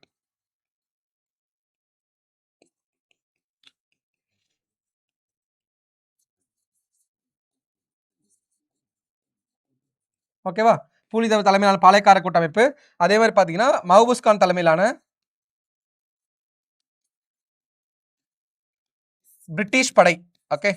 ஓகேவா? பூலித்தேவர் தலைமையிலான பாளையக்காரர் கூட்டமைப்பு. அதே மாதிரி பாத்தீங்கன்னா மஹபூஸ் கான் தலைமையிலான பிரிட்டிஷ் படை. ஓகே,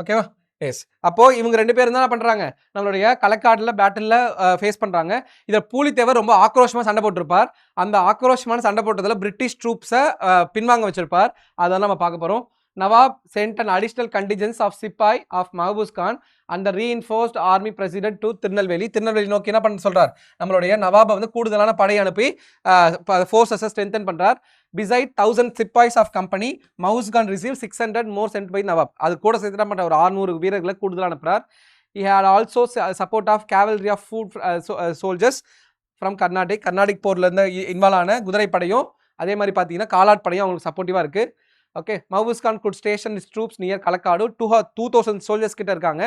ஓகேவா? எஸ், அப்போ இவங்க 2 பேரும் தான் பண்றாங்க, நம்மளுடைய களக்காடுல பேட்டில்ல ஃபேஸ் பண்றாங்க. இதில் பூலித்தேவர் ரொம்ப ஆக்ரோஷமா சண்டை போட்டிருப்பார். அந்த ஆக்ரோஷமான சண்டை போட்டதுல பிரிட்டிஷ் ட்ரூப்ஸை பின்வாங்க வச்சிருப்பார். அதெல்லாம் நம்ம பார்க்க போறோம். Nawab sent an additional contingents of Sipai of Mahbus Khan and the reinforced army president to Tirunelveli நோக்கி என்ன பண்ண சொல்றார், நம்மளுடைய நவாபை வந்து கூடுதலான படை அனுப்பி ஃபோர்ஸஸை ஸ்ட்ரென்தன் பண்றார். Beside 1000 Sipais of company, Mahbus Khan received 600 more sent by Nawab. அது கூட சேர்த்து என்ன பண்ற, ஒரு 600 வீரர்களை கூடுதலாக அனுப்புறார். He had also support of cavalry of foot soldiers from Carnatic போர்ல இருந்து இன்வால்வ் ஆன குதிரை படையும் அதே மாதிரி பார்த்தீங்கன்னா காலாட் படையும் அவங்களுக்கு சப்போர்ட்டிவா இருக்கு. Okay, Mahfuz Khan could station his troops near Kalakkad. 2000 soldiers கிட்ட இருக்காங்க.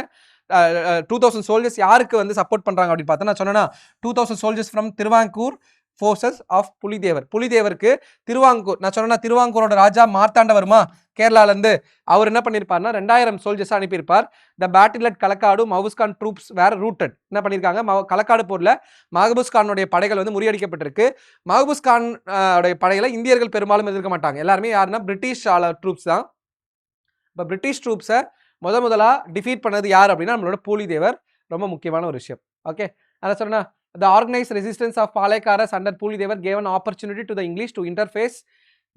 2000 சோல்ஜர்ஸ் யாருக்கு வந்து சப்போர்ட் பண்றாங்க அப்படின்னு பார்த்தா, நான் சொன்னேன்னா 2000 soldiers from Travancore forces of Pulithevar. புலிதேவருக்கு திருவாங்கூர், நான் சொன்னா திருவாங்கூரோட ராஜா மார்த்தாண்டவர்மா கேரளால இருந்து அவர் என்ன பண்ணிருப்பாருன்னா 2000 சோல்ஜர்ஸ் அனுப்பியிருப்பார். The battle at Kalakkad Mahfuz Khan troops were routed. என்ன பண்ணிருக்காங்க, களக்காடு போர்ல மஹபூஸ் கானுடைய படைகள் வந்து முறியடிக்கப்பட்டிருக்கு. மஹபூஸ் கான் உடைய படைகளை இந்தியர்கள் பெரும்பாலும் எதிர்க்க மாட்டாங்க. எல்லாருமே யாருன்னா பிரிட்டிஷ் ட்ரூப்ஸ் தான். இப்போ பிரிட்டிஷ் ட்ரூப்ஸை முதலா டிஃபீட் பண்ணது யார் அப்படின்னா நம்மளோட பூலிதேவர். ரொம்ப முக்கியமான ஒரு விஷயம். ஓகே, அதை சொன்னா the organized resistance of Palekaras under Pulidevar gave an opportunity to the English to interface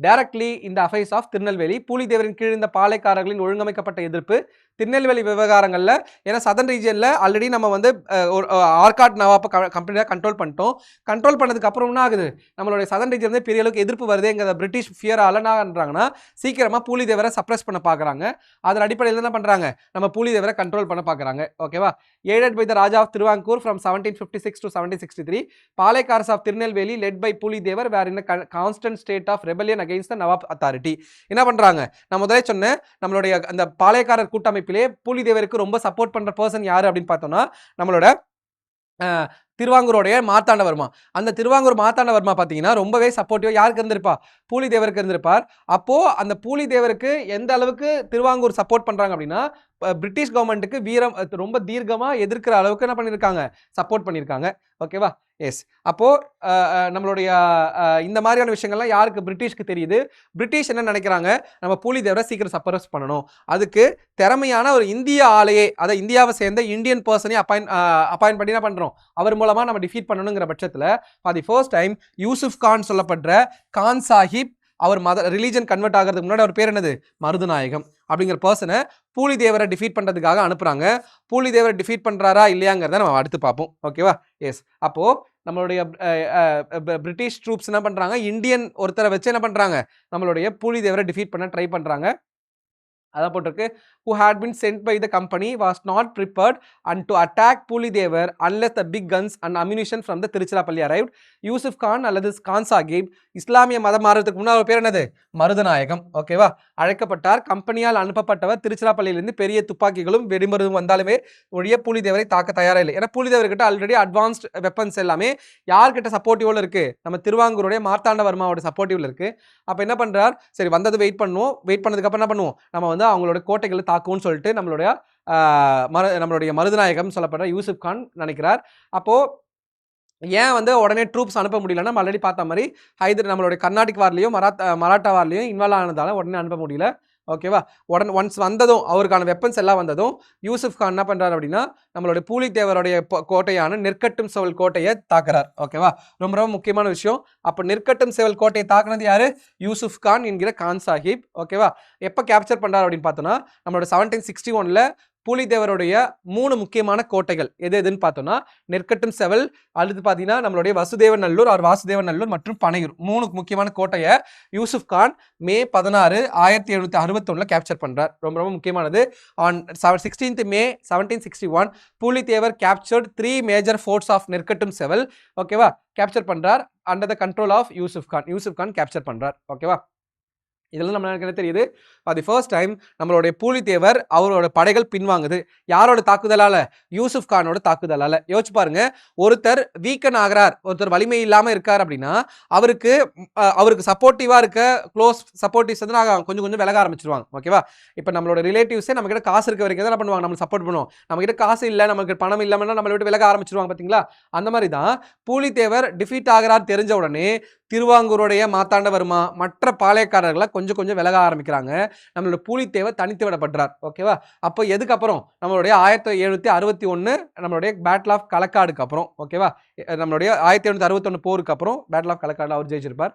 directly இந்த அஃபைர்ஸ் ஆஃப் திருநெல்வேலி. பூலிதேவரின் கீழ் இந்த பாளையக்காரர்களின் ஒழுங்கமைக்கப்பட்ட எதிர்ப்பு திருநெல்வேலி விவகாரங்களில், ஏன்னா சதன் ரீஜியனில் ஆல்ரெடி நம்ம வந்து ஆர்காட் நவாப்பை கம்ப்ளீட்டாக கண்ட்ரோல் பண்ணிட்டோம். கண்ட்ரோல் பண்ணதுக்கு அப்புறம் என்ன ஆகுது, நம்மளுடைய சதன் ரீஜன் வந்து பெரிய அளவுக்கு எதிர்ப்பு வருதுங்கிற பிரிட்டிஷ் ஃபியரால் என்ன பண்ணுறாங்கன்னா சீக்கிரமாக பூலிதேவரை சப்ரஸ் பண்ண பார்க்குறாங்க. அதன் அடிப்படையில் என்ன பண்ணுறாங்க, நம்ம பூலிதேவரை கண்ட்ரோல் பண்ண பார்க்குறாங்க. ஓகேவா, aided by the raja of Travancore from 1756 to 1763, palayakkaras of Tirunelveli led by Pulithevar were in constant state of rebellion against the nawab authority. என்ன பண்றாங்க, நான் முதலே சொன்னேன், நம்மளுடைய அந்த பாளையக்காரர் கூட்டமைப்பிலே பூலிதேவருக்கு ரொம்ப சப்போர்ட் பண்ற பர்சன் யாரு அப்படின்னு பார்த்தோம்னா நம்மளோட திருவாங்கூருடைய மார்த்தாண்டவர்மா. அந்த திருவாங்கூர் மார்த்தாண்டவர்மா பார்த்தீங்கன்னா ரொம்பவே சப்போர்ட்டிவா யாருக்கு இருந்திருப்பா, பூலிதேவருக்கு இருந்திருப்பார். அப்போ அந்த பூலிதேவருக்கு எந்த அளவுக்கு திருவாங்கூர் சப்போர்ட் பண்றாங்க அப்படின்னா பிரிட்டிஷ் கவர்மெண்ட்டுக்கு வீரம் ரொம்ப தீர்க்கமா எதிர்க்கிற அளவுக்கு என்ன பண்ணியிருக்காங்க, சப்போர்ட் பண்ணியிருக்காங்க. ஓகேவா, எஸ். அப்போ நம்மளுடைய இந்த மாதிரியான விஷயங்கள்லாம் யாருக்கு, பிரிட்டிஷ்க்கு தெரியுது. பிரிட்டிஷ் என்ன நினைக்கிறாங்க, நம்ம பூலிதேவரை சீக்கிரம் சப்ரஸ் பண்ணணும், அதுக்கு திறமையான ஒரு இந்திய ஆலையே, அதை இந்தியாவை சேர்ந்த இந்தியன் பர்சனே அப்பாயிண்ட் பண்ணி என்ன பண்றோம், அவர் மூலமா நம்ம டிஃபீட் பண்ணணுங்கிற பட்சத்தில் for the first time Yusuf Khan சொல்லப்படுற கான் சாஹிப், அவர் ரிலீஜன் கன்வெர்ட் ஆகிறதுக்கு முன்னாடி அவர் பேர் என்னது, மருதுநாயகம் அப்படிங்கிற பர்சனை பூலிதேவரை டிஃபீட் பண்றதுக்காக அனுப்புறாங்க. பூலிதேவரை டிஃபீட் பண்றாரா இல்லையாங்கிறத நம்ம அடுத்து பார்ப்போம். ஓகேவா, எஸ். அப்போ நம்மளுடைய பிரிட்டிஷ் ட்ரூப்ஸ் என்ன பண்றாங்க, இந்தியன் ஒருத்தரை வச்சு என்ன பண்றாங்க, நம்மளுடைய பூலிதேவரை டிஃபீட் பண்ண ட்ரை பண்றாங்க. அதான் போட்டிருக்கு, who had been sent by the company was not prepared and to attack Pulidevar unless the big guns and ammunition from the Tiruchirappalli arrived. Yusuf Khan அல்லது கான் சாஹிப் இஸ்லாமிய மதம் மாறுறதுக்கு முன்னாடி பேர் என்னது, மருதநாயகம். ஓகேவா, அழைக்கப்பட்டார். கம்பெனியால் அனுப்பப்பட்டவர். திருச்சிராப்பள்ளியிலிருந்து பெரிய துப்பாக்கிகளும் வெடிமருந்தும் வந்தாலுமே ஒழிய பூலிதேவரை தாக்க தயாரா இல்லை. ஏன்னா பூலிதேவர்கிட்ட ஆல்ரெடி அட்வான்ஸ்ட் வெப்பன்ஸ் எல்லாமே யார்கிட்ட சப்போர்ட்டிவ்ல இருக்கு, நம்ம திருவாங்கூருடைய மார்த்தாண்டவர்மாவோட சப்போர்ட்டிவ்ல இருக்கு. அப்ப என்ன பண்றார், சரி வந்தது வெயிட் பண்ணுவோம், வெயிட் பண்ணதுக்கு அப்புறம் என்ன பண்ணுவோம், நம்ம வந்து அவங்களோட கோட்டைகளை தாக்குவோம்னு சொல்லிட்டு நம்மளுடைய மருதநாயகம் சொல்லப்படுற யூசுப் கான் நினைக்கிறார். அப்போ ஏன் வந்து உடனே ட்ரூப்ஸ் அனுப்ப முடியலன்னா, நம்ம ஆல்ரெடி பார்த்த மாதிரி நம்மளுடைய கர்நாடிக் வார்லையும் மராட்டா வார்லையும் இன்வால்வ் ஆனதால உடனே அனுப்ப முடியல. ஓகேவா, ஒன்ஸ் வந்ததும் அவருக்கான வெப்பன்ஸ் எல்லாம் வந்ததும் யூசுப் கான் என்ன பண்றாரு அப்படின்னா நம்மளுடைய பூலிதேவருடைய கோட்டையான நெற்கட்டும் செவல் கோட்டையை தாக்குறார். ஓகேவா, ரொம்ப ரொம்ப முக்கியமான விஷயம். அப்ப நெற்கட்டும் செவல் கோட்டையை தாக்குனது யாரு, யூசுப் கான் என்கிற கான் சாஹிப். ஓகேவா, எப்ப கேப்சர் பண்றாரு அப்படின்னு பார்த்தோம்னா நம்மளோட 1761ல பூலிதேவருடைய 3 முக்கியமான கோட்டைகள் எது எதுன்னு பார்த்தோம்னா நெற்கட்டும் செவல், அடுத்து பார்த்தீங்கன்னா நம்மளுடைய வாசுதேவன் நல்லூர் மற்றும் பனையூர். 3 முக்கியமான கோட்டையை யூசுப் கான் மே 16, 1761 கேப்சர் பண்றார். ரொம்ப ரொம்ப முக்கியமானது. On 16th May 1761 Pulithevar captured 3 major forts of Nerkattum Sevval. ஓகேவா, கேப்சர் பண்றார் under the control of Yusuf Khan capture பண்றார். ஓகேவா, இதெல்லாம் நம்மளுக்கு என்ன தெரியுது, ஃபார் தி ஃபர்ஸ்ட் டைம் நம்மளுடைய பூலிதேவர் அவரோட படைகள் பின்வாங்குது. யாரோட தாக்குதலால, யூசுப் கானோட தாக்குதலால. யோசிச்சு பாருங்க, ஒருத்தர் வீக்கன் ஆகிறார், ஒருத்தர் வலிமை இல்லாம இருக்கார் அப்படின்னா அவருக்கு சப்போர்ட்டிவா இருக்க க்ளோஸ் சப்போர்ட்டிவ்ஸ் வந்து கொஞ்சம் கொஞ்சம் விலக ஆரம்பிச்சிருவாங்க. ஓகேவா, இப்போ நம்மளோட ரிலேட்டிவ்ஸே நம்ம கிட்ட காசு இருக்க வரைக்கும் தான் பண்ணுவாங்க, நம்ம சப்போர்ட் பண்ணுவோம். நம்ம கிட்ட காசு இல்லை, நமக்கு பணம் இல்லாமன்னா நம்மளை விட்டு விலக ஆரம்பிச்சிருவாங்க. பார்த்தீங்களா, அந்த மாதிரி தான் பூலிதேவர் டிஃபீட் ஆகிறார் தெரிஞ்ச உடனே திருவாங்கூருடைய மார்த்தாண்டவர்மா மற்ற பாளையக்காரர்களை கொஞ்சம் கொஞ்சம் விலக ஆரம்பிக்கிறாங்க. நம்மளோட பூலிதேவர் தனித்து விடப்படுறார். ஓகேவா, அப்போ எதுக்கப்புறம் நம்மளுடைய 1761 நம்மளுடைய பேட்டில் ஆஃப் களக்காடுக்கு அப்புறம். ஓகேவா, நம்மளுடைய 1761 போருக்கு அப்புறம் பேட்டில் ஆஃப் களக்காடு அவர் ஜெயிச்சிருப்பார்.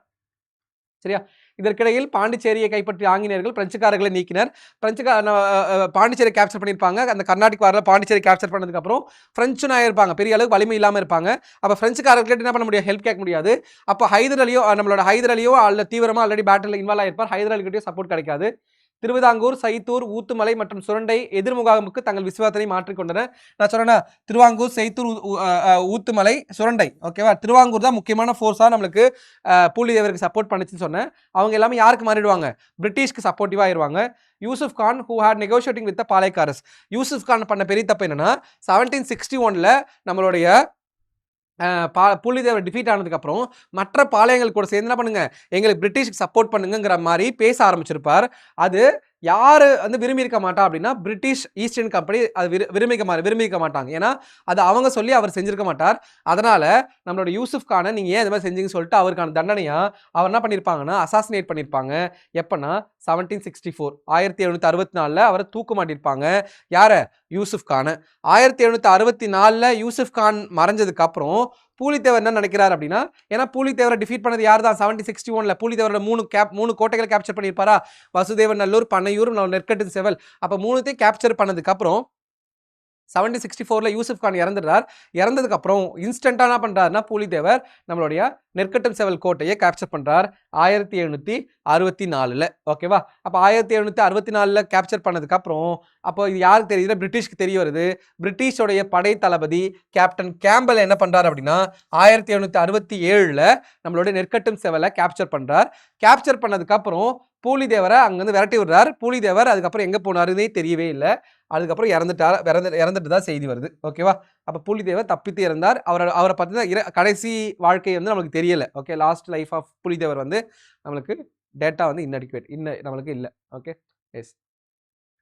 சரியா, இதற்கிடையில் பாண்டிச்சேரியை கைப்பற்றிய ஆங்கிலேயர்கள் பிரெஞ்சுக்காரர்களை நீக்கினர். பாண்டிச்சேரி கேப்சர் பண்ணியிருப்பாங்க. அந்த கர்நாடிக் வாரில் பாண்டிச்சேரி கேப்சர் பண்ணதுக்கு அப்புறம் பிரெஞ்சு இருப்பாங்க, பெரிய அளவுக்கு வலிமை இல்லாமல் இருப்பாங்க. அப்போ பிரெஞ்சுக்காரர்கிட்ட என்ன பண்ண முடியாது, ஹெல்ப் கேட்க முடியாது. அப்போ ஹைதர் அலியோ அல்ல தீவிரமாக ஆல்ரெடி பேட்டில் இன்வால்வ் ஆகிருப்பார், ஹைதர் அலிகிட்டையும் சப்போர்ட் கிடைக்காது. திருவிதாங்கூர், சைத்தூர், ஊத்துமலை மற்றும் சுரண்டை எதிர்முகாமுக்கு தங்கள் விசுவாசத்தை மாற்றிக்கொண்டனர். நான் சொன்னேன்னா திருவாங்கூர், சைத்தூர், ஊத்துமலை, சுரண்டை. ஓகேவா? திருவாங்கூர் தான் முக்கியமான ஃபோர்ஸா நம்மளுக்கு பூலிதேவருக்கு சப்போர்ட் பண்ணுச்சுன்னு சொன்னேன். அவங்க எல்லாமே யாருக்கு மாறிடுவாங்க? பிரிட்டிஷ்க்கு சப்போர்ட்டிவா ஆயிருவாங்க. Yusuf Khan who had negotiating with the பாளையக்காரஸ். Yusuf Khan பண்ண பெரிய தப்பு என்னன்னா 1761ல நம்மளுடைய பூலிதேவர் டிஃபீட் ஆனதுக்கப்புறம் மற்ற பாளையங்கள் கூட சேர்ந்து என்ன பண்ணுங்க, எங்களுக்கு பிரிட்டிஷ்க்கு சப்போர்ட் பண்ணுங்கிற மாதிரி பேச ஆரம்பிச்சிருப்பார். அது யாரு வந்து விரும்பி இருக்க மாட்டா அப்படின்னா பிரிட்டிஷ் ஈஸ்ட் இந்தியன் கம்பெனி அது விரும்பிக்க மாட்டாங்க. ஏன்னா அது அவங்க சொல்லி அவர் செஞ்சிருக்க மாட்டார். அதனால நம்மளோட யூசுப் கானை நீங்க ஏன் இது மாதிரி செஞ்சீங்கன்னு சொல்லிட்டு அவருக்கான தண்டனையா அவர் என்ன பண்ணிருப்பாங்கன்னா அசாசினேட் பண்ணிருப்பாங்க. எப்பன்னா 1764 1764ல அவரை தூக்கு மாட்டிருப்பாங்க. யார? யூசுப் கான். 1764ல யூசுப் கான் மறைஞ்சதுக்கு அப்புறம் பூலித்தேவர் என்ன நினைக்கிறார் அப்படின்னா, ஏன்னா பூலித்தேவரை டிஃபீட் பண்ணது யார் தான்? 1761ல பூலித்தேவரோட 3 கோட்டைகளை கேப்சர் பண்ணியிருப்பாரா? வசுதேவன் நல்லூர், பனையூர், நெற்கட்டு செவல். அப்ப 3த்தையும் கேப்சர் பண்ணதுக்கு அப்புறம் 1764ல யூசுப் கான் இறந்துடுறார். இறந்ததுக்கு அப்புறம் இன்ஸ்டன்டா என்ன பண்றாருன்னா பூலித்தேவர் நம்மளுடைய நெற்கட்டும் செவல் கோட்டையை கேப்சர் பண்றார் 1764ல. ஓகேவா? அப்ப 1764ல கேப்சர் பண்ணதுக்கு அப்புறம் அப்போ இது யாருக்கு தெரியுது? பிரிட்டிஷ்க்கு தெரிய வருது. பிரிட்டிஷோடைய படை தளபதி கேப்டன் கேம்பல் என்ன பண்றாரு அப்படின்னா 1767ல நம்மளுடைய நெற்கட்டும் செவலை கேப்சர் பண்றார். கேப்சர் பண்ணதுக்கு அப்புறம் பூலிதேவரை அங்கிருந்து விரட்டி விடுறார். பூலிதேவர் அதுக்கப்புறம் எங்க போனாருன்னே தெரியவே இல்லை. அதுக்கப்புறம் இறந்துட்டு தான் செய்தி வருது. ஓகேவா? அப்ப பூலிதேவர் தப்பித்து இறந்தார். அவரை பத்தின கடைசி வாழ்க்கை வந்து நம்மளுக்கு தெரியல. ஓகே, லாஸ்ட் லைஃப் ஆஃப் பூலிதேவர் வந்து நம்மளுக்கு டேட்டா வந்து இன்அடிக்குவேட், நம்மளுக்கு இல்லை. Okay, S.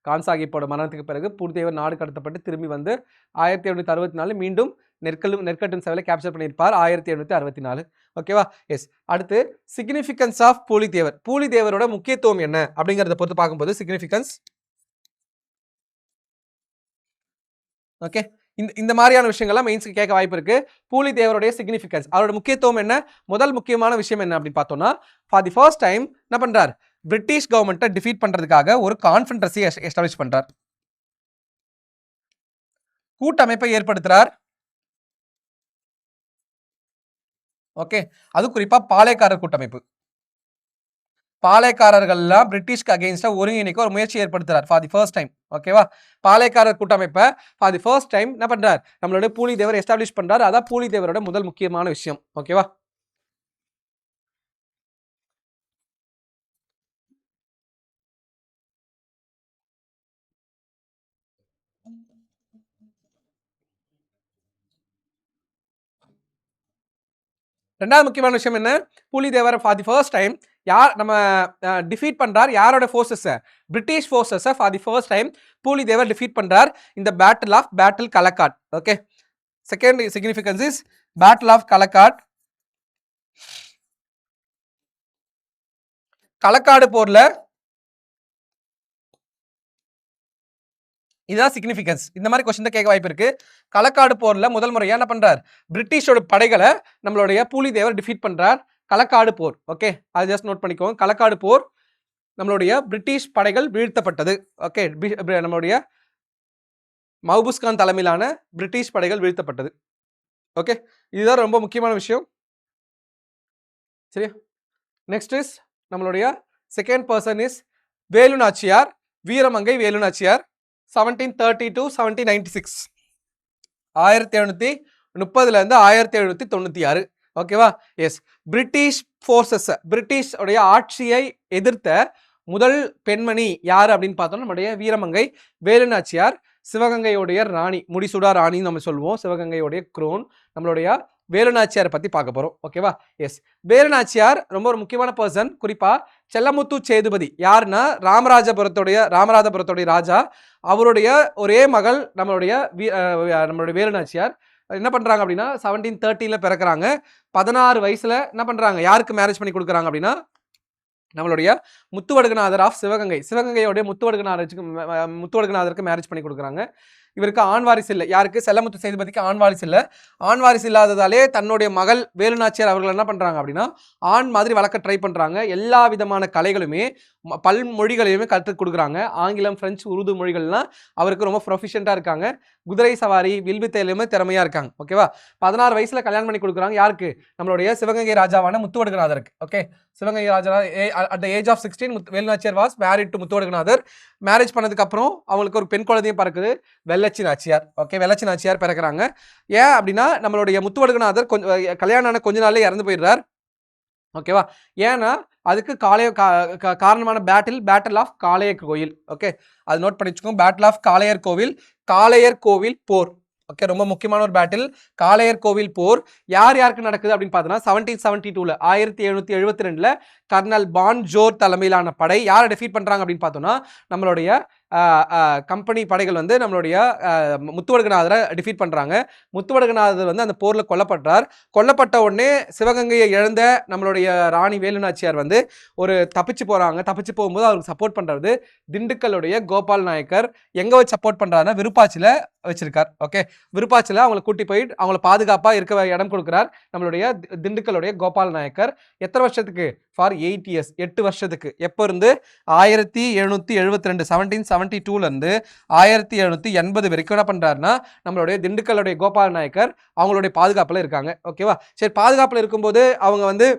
கான் சாஹிப்போட மரணத்துக்கு பிறகு பூலிதேவர் நாடு கடத்தப்பட்டு திரும்பி வந்து 1764 மீண்டும் நெற்கட்டும் செவலை கேப்சர் பண்ணியிருப்பார் 1764. ஓகேவா? எஸ். அடுத்து சிக்னிஃபிகன்ஸ் ஆஃப் பூலிதேவர். பூலிதேவரோட முக்கியத்துவம் என்ன அப்படிங்கறத பொறுத்து பார்க்கும்போது சிக்னிஃபிகன்ஸ். ஓகே, இந்த மாதிரியான விஷயங்கள்லாம் மெயின்ஸ்க்கு கேட்க வாய்ப்பு இருக்கு. பூலிதேவருடைய சிக்னிஃபிகன்ஸ், அவரோட முக்கியத்துவம் என்ன, முதல் முக்கியமான விஷயம் என்ன அப்படின்னு பார்த்தோம்னா, ஃபார் தி ஃபர்ஸ்ட் டைம் என்ன பண்றார்? பிரிட்டிஷ் கவர்மெண்ட்டை டிஃபீட் பண்றதுக்காக ஒரு கான்ஃபெடரசி எஸ்டாப்ளிஷ் பண்றார். கூட்டமைப்பை ஏற்படுத்துறார். ஓகே, அது குறிப்பா பாளையக்காரர் கூட்டமைப்பு. பாளையக்காரர்கள்லாம் பிரிட்டிஷ்க்கு அகைன்ஸ்டா ஒருங்கிணைக்க ஒரு முயற்சி ஏற்படுத்துறார் ஃபார் தி ஃபர்ஸ்ட் டைம். ஓகேவா? பாளையக்காரர் கூட்டமைப்பை ஃபார் தி ஃபர்ஸ்ட் டைம் என்ன பண்றார்? நம்மளோட பூலிதேவர் எஸ்டாப்ளிஷ் பண்றார். அதான் பூலிதேவரோட முதல் முக்கியமான விஷயம். ஓகேவா? ரெண்டாவது முக்கியமான விஷயம் என்ன? Pulithevar for the first time யார் நம்ம டிஃபீட் பண்றார்? யாரோட forces? British forces for the first time Pulithevar defeat பண்றார் இந்த battle Kalakkad. Okay, second significance is battle of Kalakkad. Kalakkad போர்ல இதுதான் சிக்னிஃபிகன்ஸ். இந்த மாதிரி கொஸ்டின் கேட்க வாய்ப்பு இருக்கு. களக்காடு போர்ல முதல் முறையா என்ன பண்றார்? பிரிட்டிஷோட படைகளை நம்மளுடைய பூலிதேவர் டிஃபீட் பண்றார். களக்காடு போர். ஓகே, அது ஜஸ்ட் நோட் பண்ணிக்கோங்க. களக்காடு போர் நம்மளுடைய பிரிட்டிஷ் படைகள் வீழ்த்தப்பட்டது. ஓகே, நம்மளுடைய மஹபூஸ் கான் தலைமையிலான பிரிட்டிஷ் படைகள் வீழ்த்தப்பட்டது. ஓகே, இதுதான் ரொம்ப முக்கியமான விஷயம். சரியா? நெக்ஸ்ட் இஸ் நம்மளுடைய second person is Velu Nachiyar, Veeramangai Velu Nachiyar. 1730 to 1796, 1730 இருந்து 1796. ஓகேவா? எஸ். பிரிட்டிஷ் போர்சஸ், பிரிட்டிஷ் உடைய ஆட்சியை எதிர்த்த முதல் பெண்மணி யார் அப்படின்னு பார்த்தோம்னா நம்முடைய வீரமங்கை வேலு நாச்சியார். சிவகங்கையுடைய ராணி, முடிசூடா ராணின்னு நம்ம சொல்லுவோம். சிவகங்கையுடைய குரோன் நம்மளுடைய வேலு நாச்சியாரை பத்தி பார்க்க போறோம். ஓகேவா? எஸ். வேலு நாச்சியார் ரொம்ப ஒரு முக்கியமான பர்சன். குறிப்பா செல்லமுத்து சேதுபதி யாருன்னா ராமராஜபுரத்துடைய ராஜா. அவருடைய ஒரே மகள் நம்மளுடைய வேலு நாச்சியார். என்ன பண்றாங்க அப்படின்னா 1730 பிறக்கிறாங்க. 16 வயசுல என்ன பண்றாங்க? யாருக்கு மேரேஜ் பண்ணி கொடுக்குறாங்க அப்படின்னா நம்மளுடைய முத்துவடுகநாதர் ஆஃப் சிவகங்கையோடைய முத்துவடுகநாதருக்கு மேரேஜ் பண்ணி கொடுக்குறாங்க. இவருக்கு ஆண் வாரிசு இல்லை. யாருக்கு? செல்லமுத்து சேதுபதிக்கு ஆண் வாரிசு இல்லை. ஆண் வாரிசு இல்லாததாலே தன்னுடைய மகள் வேலு நாச்சியார் அவர்கள் என்ன பண்றாங்க அப்படின்னா ஆண் மாதிரி வளர்க்க ட்ரை பண்றாங்க. எல்லா விதமான கலைகளுமே பல்மொழிகளையுமே கற்றுக் கொடுக்குறாங்க. ஆங்கிலம், பிரெஞ்சு, உருது மொழிகள்லாம் அவருக்கு ரொம்ப ப்ரொஃபிஷியன்ட்டா இருக்காங்க. குதிரை சவாரி, வில்வித்தையிலுமே திறமையா இருக்காங்க. ஓகேவா? 16 வயசுல கல்யாணம் பண்ணி கொடுக்குறாங்க. யாருக்கு? நம்மளுடைய சிவகங்கை ராஜாவான முத்துவடுகநாதருக்கு. Okay, Sivaganga raja at the age of 16 Velunachiyar was married to Muthuvaduganathar. Marriage பண்ணதுக்கு அப்புறம் அவங்களுக்கு ஒரு பெண் குழந்தையும் பிறக்குது, வெள்ளச்சி நாச்சியார். ஓகே, வெள்ளச்சி நாச்சியார் பிறக்கிறாங்க. ஏன் அப்படின்னா நம்மளுடைய முத்துவடுகநாதர் கொஞ்சம் கல்யாணம் ஆன கொஞ்ச நாள்லயே இறந்து போயிடுறார். ஓகேவா? ஏன்னா அதுக்கு காரணமான பேட்டில் ஆஃப் காளையர் கோயில். ஓகே, அது நோட் பண்ணி வச்சுக்கோங்க. பேட்டில் ஆஃப் காளையர் கோவில், காளையர் கோவில் போர். ஓகே, ரொம்ப முக்கியமான ஒரு பேட்டில் காளையர் கோவில் போர். யார் யாருக்கு நடக்குது அப்படின்னு பார்த்தோன்னா 1772 1772 கர்னல் பான் ஜோர் தலைமையிலான படை யாரை டிஃபீட் பண்றாங்க அப்படின்னு பார்த்தோம்னா நம்மளுடைய கம்பெனி படைகள் வந்து நம்மளுடைய முத்துவடுகநாதரை டிஃபீட் பண்றாங்க. முத்துவடுகநாதர் வந்து அந்த போர்ல கொல்லப்பட்டார். கொல்லப்பட்ட உடனே சிவகங்கையை இழந்த நம்மளுடைய ராணி வேலுநாச்சியார் வந்து ஒரு தப்பிச்சு போறாங்க. தப்பிச்சு போகும்போது அவருக்கு சப்போர்ட் பண்றது திண்டுக்கல்லுடைய கோபால் நாயக்கர். எங்க வச்சு சப்போர்ட் பண்றாருன்னா விருப்பாச்சில வச்சிருக்கார். ஓகே, விருப்பாச்சில அவங்களை கூட்டி போயிட்டு அவங்களை பாதுகாப்பா இருக்க இடம் கொடுக்கிறார் நம்மளுடைய திண்டுக்கல்லுடைய கோபால் நாயக்கர். எத்தனை வருஷத்துக்கு? ஃபார் 8 இயர்ஸ், 8 வருஷத்துக்கு. எப்போ இருந்து? 1772 1772 இருந்து 1780 வரைக்கும் என்ன பண்றாருன்னா நம்மளுடைய திண்டுக்கல்லுடைய கோபால் நாயக்கர் அவங்களுடைய பாதுகாப்புல இருக்காங்க. ஓகேவா? சரி, பாதுகாப்புல இருக்கும்போது அவங்க வந்து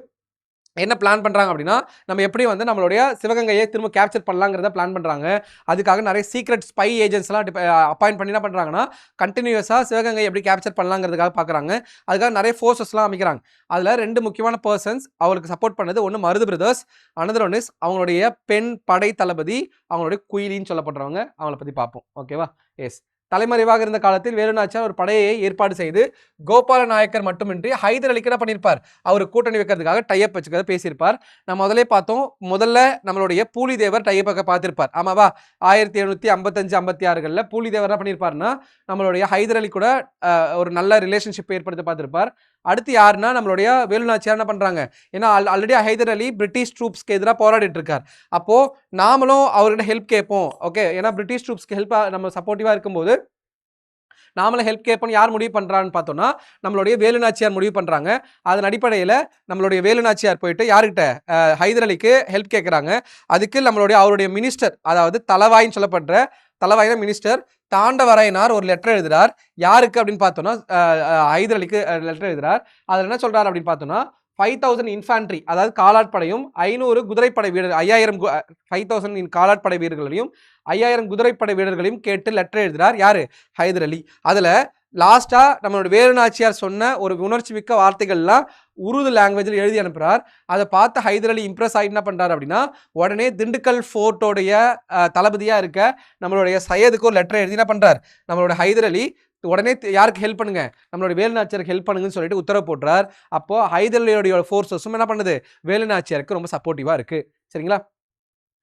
என்ன பிளான் பண்றாங்க அப்படின்னா நம்ம எப்படி வந்து நம்மளுடைய சிவகங்கையை திரும்ப கேப்சர் பண்ணலாங்கிறத பிளான் பண்றாங்க. அதுக்காக நிறைய சீக்ரெட் ஸ்பை ஏஜென்ட்ஸ் எல்லாம் அப்பாயிண்ட் பண்ணி என்ன பண்றாங்கன்னா கண்டினியூஸா சிவகங்கை எப்படி கேப்சர் பண்ணலாங்கிறதுக்காக பாக்குறாங்க. அதுக்காக நிறைய ஃபோர்ஸஸ் எல்லாம் அமைக்கிறாங்க. அதுல 2 முக்கியமான பர்சன்ஸ் அவருக்கு சப்போர்ட் பண்ணது, ஒன்று Marudhu brothers, another one is அவங்களுடைய பெண் படை தளபதி, அவங்களுடைய குயிலின்னு சொல்லப்படுறவங்க. அவங்கள பத்தி பார்ப்போம். ஓகேவா? எஸ், தலைமறைவாக இருந்த காலத்தில் வேலுநாச்சியார் ஒரு படையை ஏற்பாடு செய்து கோபால நாயக்கர் மட்டுமின்றி ஹைதர் அலிக்கு என்ன பண்ணியிருப்பார்? அவர் கூட்டணி வைக்கிறதுக்காக டைப் வச்சுக்கிறத பேசியிருப்பார். நம்ம முதலே பார்த்தோம். முதல்ல நம்மளுடைய பூலிதேவர் டைப் பார்த்திருப்பார். ஆமாவா? 1755 56 பூலிதேவர் என்ன பண்ணியிருப்பார்னா நம்மளுடைய ஹைதர் அலி கூட ஒரு நல்ல ரிலேஷன்ஷிப் ஏற்படுத்த பார்த்திருப்பார். அடுத்து யாருன்னா நம்மளுடைய வேலுநாச்சியார் என்ன பண்றாங்க? ஏன்னா ஆல்ரெடி ஹைதர் அலி பிரிட்டிஷ் ட்ரூப்ஸ்க்கு எதிராக போராடிட்டு இருக்கார். அப்போ நாமளும் அவர்கிட்ட ஹெல்ப் கேட்போம். ஓகே, ஏன்னா பிரிட்டிஷ் ட்ரூப்ஸ்க்கு ஹெல்ப் நம்ம சப்போர்ட்டிவா இருக்கும்போது நாமளும் ஹெல்ப் கேட்போம். யார் முடிவு பண்றான்னு பார்த்தோம்னா நம்மளுடைய வேலுநாச்சியார் முடிவு பண்றாங்க. அதன் அடிப்படையில் நம்மளுடைய வேலுநாச்சியார் போயிட்டு யாருக்கிட்ட? ஹைதர் அலிக்கு ஹெல்ப் கேட்குறாங்க. அதுக்கு நம்மளுடைய அவருடைய மினிஸ்டர், அதாவது தலவாயின்னு சொல்லப்படுற தலவாயின மினிஸ்டர் தாண்டவரையனார் ஒரு லெட்டர் எழுதுறார். யாருக்கு அப்படின்னு பார்த்தோம்னா ஹைதர் அலிக்கு லெட்டர் எழுதுறார். அதில் என்ன சொல்றாரு அப்படின்னு பார்த்தோம்னா 5000 இன்ஃபான்ட்ரி, அதாவது காலாட்படையும் 500 குதிரைப்படை வீரர் 5000 5000 காலாட்படை வீரர்களையும் 5000 குதிரைப்படை வீரர்களையும் கேட்டு லெட்டர் எழுதுறார். யாரு? ஹைதர் அலி. அதுல லாஸ்டா நம்மளோட வேலுநாச்சியார் சொன்ன ஒரு உணர்ச்சி மிக்க வார்த்தைகள்லாம் உருது லாங்குவேஜில் எழுதி அனுப்புறார். அதை பார்த்து ஹைதர் அலி இம்ப்ரெஸ் ஆகி என்ன பண்றாரு அப்படின்னா உடனே திண்டுக்கல் ஃபோர்ட்டோடைய தளபதியா இருக்க நம்மளுடைய சையதுக்கு ஒரு லெட்டர் எழுதி என்ன பண்றார்? நம்மளோட ஹைதர் அலி உடனே யாருக்கு ஹெல்ப் பண்ணுங்க? நம்மளோட வேலுநாச்சியாருக்கு ஹெல்ப் பண்ணுங்கன்னு சொல்லிட்டு உத்தரவு போடுறார். அப்போ ஹைதர் அலியோட ஃபோர்ஸஸும் என்ன பண்ணுது? வேலுநாச்சியாருக்கு ரொம்ப சப்போர்ட்டிவா இருக்கு. சரிங்களா?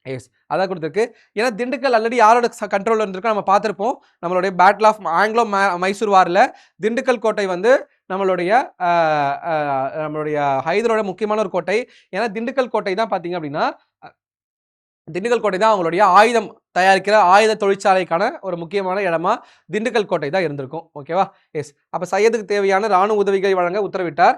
எஸ், அதான் கொடுத்துருக்கு. ஏன்னா திண்டுக்கல் ஆல்ரெடி யாரோட கண்ட்ரோல் இருந்திருக்கோ நம்ம பார்த்துருப்போம். நம்மளுடைய பேட்டில் ஆஃப் ஆங்கிலோ மைசூர் வாரில் திண்டுக்கல் கோட்டை வந்து நம்மளுடைய ஹைதரோட முக்கியமான ஒரு கோட்டை. ஏன்னா திண்டுக்கல் கோட்டை தான் பார்த்தீங்க அப்படின்னா திண்டுக்கல் கோட்டை தான் அவங்களுடைய ஆயுதம் தயாரிக்கிற ஆயுத தொழிற்சாலைக்கான ஒரு முக்கியமான இடமா திண்டுக்கல் கோட்டை தான் இருந்திருக்கும். ஓகேவா? எஸ், அப்போ சையதுக்கு தேவையான ராணுவ உதவிகளை வழங்க உத்தரவிட்டார்.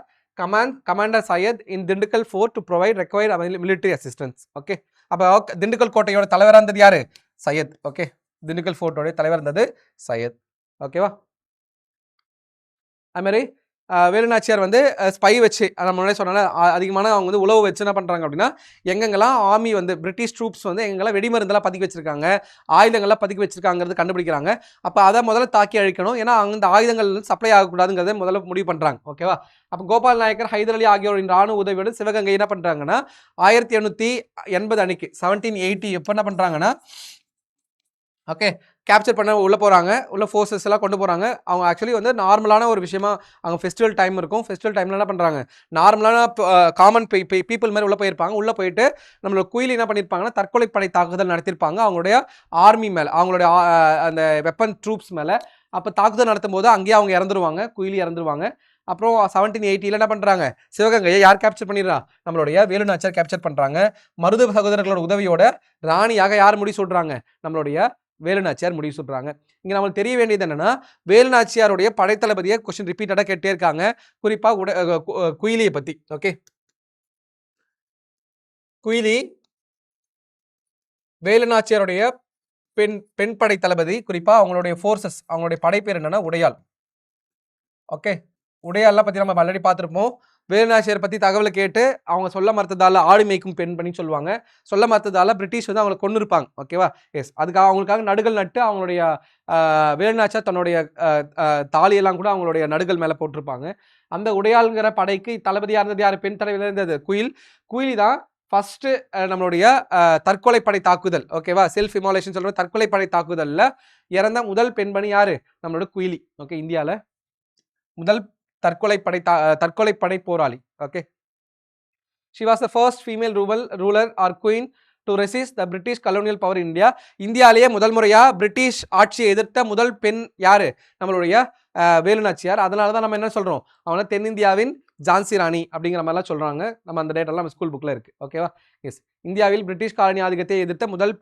Commander Syed in Dindigul fort to provide required military assistance. Okay, அப்போ திண்டுக்கல் கோட்டையோட தலைவராக இருந்தது யாரு? சையத். ஓகே, திண்டுக்கல் ஃபோர்ட்டோட தலைவர் இருந்தது சையத். ஓகேவா? அதுமாதிரி வேலுநாச்சியார் வந்து ஸ்பை வச்சு நம்ம முன்னாடி சொன்னால அதிகமான அவங்க வந்து உளவு வச்சு என்ன பண்ணுறாங்க அப்படின்னா எங்கெங்கெல்லாம் ஆர்மி வந்து பிரிட்டிஷ் ட்ரூப்ஸ் வந்து எங்கெல்லாம் வெடிமருந்தெல்லாம் பதுக்கி வச்சிருக்காங்க, ஆயுதங்கள்லாம் பதுக்கி வச்சிருக்காங்கிறது கண்டுபிடிக்கிறாங்க. அப்போ அதை முதல்ல தாக்கி அழிக்கணும். ஏன்னா அந்த ஆயுதங்கள் சப்ளை ஆகக்கூடாதுங்கிறத முதல்ல முடிவு பண்ணுறாங்க. ஓகேவா? அப்போ கோபால் நாயக்கர், ஹைதர் அலி ஆகியோரின் ராணுவ உதவியோடு சிவகங்கை என்ன பண்ணுறாங்கன்னா 1880 அன்னைக்கு 1780 எப்போ என்ன பண்ணுறாங்கன்னா ஓகே கேப்சர் பண்ண உள்ளே போகிறாங்க. உள்ள ஃபோர்ஸஸ் எல்லாம் கொண்டு போகிறாங்க. அவங்க ஆக்சுவலி வந்து நார்மலான ஒரு விஷயமா அவங்க ஃபெஸ்டிவல் டைம் இருக்கும். ஃபெஸ்டிவல் டைமில் என்ன பண்ணுறாங்க? நார்மலான காமன் பீப்புள் மாதிரி உள்ளே போயிருப்பாங்க. உள்ளே போயிட்டு நம்மளோட குயில் என்ன பண்ணியிருப்பாங்கன்னா தற்கொலைப்படை தாக்குதல் நடத்தியிருப்பாங்க அவங்களுடைய ஆர்மி மேலே, அவங்களுடைய அந்த வெப்பன் ட்ரூப்ஸ் மேலே. அப்போ தாக்குதல் நடத்தும் போது அங்கேயே அவங்க இறந்துருவாங்க, குயிலி இறந்துருவாங்க. அப்புறம் 1780 என்ன பண்ணுறாங்க? சிவகங்கையை யார் கேப்சர் பண்ணிடுறா? நம்மளுடைய வேலுநாச்சியார் கேப்சர் பண்ணுறாங்க. மருது சகோதரர்களோட உதவியோட ராணியாக யார் முடி சொல்கிறாங்க? நம்மளுடைய வேலுநாச்சியார் முடிவு சொல்றாங்க. இங்க நமக்கு தெரிய வேண்டியது என்னன்னா வேலுநாச்சியாருடைய படைத்தளபதியை கொஸ்டின் ரிப்பீட்டடா கேட்டே இருக்காங்க. குறிப்பா குயிலியை பத்தி. ஓகே, குயிலி வேலு நாச்சியாருடைய பெண் படை தளபதி, குறிப்பா அவங்களுடைய ஃபோர்ஸஸ், அவங்களுடைய படை பேர் என்னன்னா உடையாள். ஓகே, உடையாள்லாம் பத்தி நம்ம ஆல்ரெடி பார்த்திருப்போம். வேலு நாச்சியார் பத்தி தகவல கேட்டு அவங்க சொல்ல மறுத்ததால ஆடு மேய்க்கும் பெண் பண்ணி சொல்லுவாங்க. சொல்ல மறுத்ததால பிரிட்டிஷ் வந்து அவங்கள கொன்னுருப்பாங்க. ஓகேவா? எஸ். அதுக்காக அவங்களுக்காக நடுகள் நட்டு அவங்களுடைய வேலு நாச்சியார் தன்னுடைய தாலியெல்லாம் கூட அவங்களுடைய நடுகள் மேல போட்டிருப்பாங்க. அந்த உடையாள்ங்கிற படைக்கு தளபதியா இருந்தது யாரு? பெண் தலைவில இருந்தது குயில். குயிலி தான் ஃபர்ஸ்ட் நம்மளுடைய தற்கொலை படை தாக்குதல். ஓகேவா? செல்ஃப் இமோலேஷன் சொல்ற தற்கொலை படை தாக்குதல்ல இறந்த முதல் பெண்மணி யாரு? நம்மளோட குயிலி. ஓகே, இந்தியால முதல் தற்கொலை படை போராளி. Okay, she was the first female ruler or queen to resist the British colonial power in India. இந்தியாலேயே முதல் முறையா பிரிட்டிஷ் ஆட்சியை எதிர்த்த முதல் பெண் யாரு? நம்மளுடைய வேலு நாச்சியார். அதனால தான் நம்ம என்ன சொல்றோம், அவனை தென்னிந்தியாவின் ஜான்சி ராணி அப்படிங்கிற மாதிரிலாம் சொல்றாங்க. நம்ம அந்த டேட்டெல்லாம் நம்ம ஸ்கூல் புக்ல இருக்கு. ஓகேவா? எஸ். இந்தியாவில் பிரிட்டிஷ் காலனி ஆதிக்கத்தை எதிர்த்த முதல்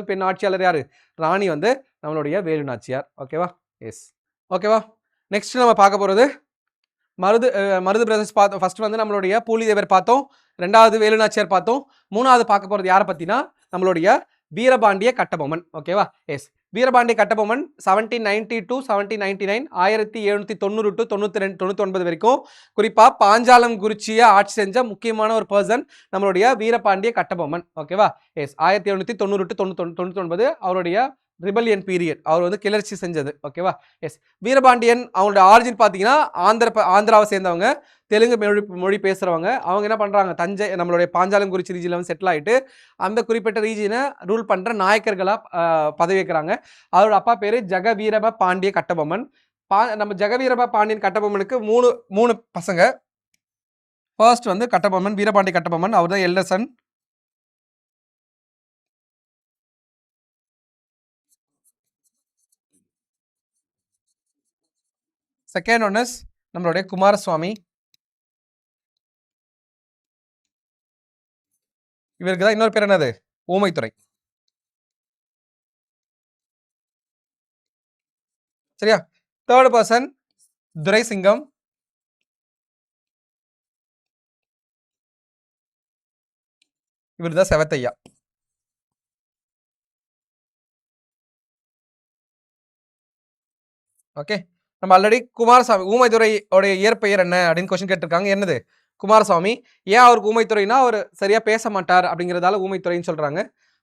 பெண் ஆட்சியாளர் யாரு? ராணி வந்து நம்மளுடைய வேலு நாச்சியார். ஓகேவா? எஸ். ஓகேவா? நெக்ஸ்ட் நம்ம பார்க்க போறது மருது பிரதர்ஸ் பார்த்தோம். ஃபர்ஸ்ட் வந்து நம்மளுடைய பூலிதேவர் பார்த்தோம். ரெண்டாவது வேலு நாச்சியார் பார்த்தோம். மூணாவது பார்க்க போறது யாரை பத்தினா நம்மளுடைய வீரபாண்டிய கட்டபொம்மன். ஓகேவா? S. Veerapandiya Kattabomman 1790 to 1799, 1790 to 99 வரைக்கும் குறிப்பா பாஞ்சாலம் குறிச்சியை ஆட்சி செஞ்ச முக்கியமான ஒரு பர்சன் நம்மளுடைய வீரபாண்டிய கட்டபொம்மன். ஓகேவா? எஸ். 1790 to 99 அவருடைய ரிபல்லியன் பீரியட். அவர் வந்து கிளர்ச்சி செஞ்சது. ஓகேவா? எஸ். வீரபாண்டியன் அவங்களோட ஆரிஜின் பார்த்தீங்கன்னா ஆந்திராவை சேர்ந்தவங்க, தெலுங்கு மொழி பேசுறவங்க. அவங்க என்ன பண்றாங்க, தஞ்சை நம்மளுடைய பாஞ்சாலங்குறிச்சி ரீஜியன்ல வந்து செட்டில் ஆயிட்டு அந்த குறிப்பிட்ட ரீஜியனை ரூல் பண்ற நாயக்கர்களா பதவி வைக்கிறாங்க. அவரோட அப்பா பேரு ஜெகவீரப பாண்டிய கட்டபொம்மன். நம்ம ஜெகவீரப பாண்டியன் கட்டபொம்மனுக்கு மூணு பசங்க. ஃபர்ஸ்ட் வந்து கட்டபொம்மன், வீரபாண்டிய கட்டபொம்மன். அவர் தான் elder son. Second one is நம்மளுடைய குமாரசுவாமி. இவருக்கு தான் இன்னொரு பேர் என்னது, ஊமைத்துறை. சரியா? Third person Thuraisingam. இவர் தான் செவத்தையா. ஓகே, நம்ம ஆல்ரெடி குமாரசாமி ஊமைத்துறை உடைய இயற்பெயர் என்ன அப்படின்னு கொஸ்டின் கேட்டிருக்காங்க. என்னது? குமாரசாமி. ஏன் அவருக்கு ஊமைத்துறைனா அவர் சரியா பேச மாட்டார் அப்படிங்கிறதால ஊமைத்துறைன்னு சொல்றாங்க.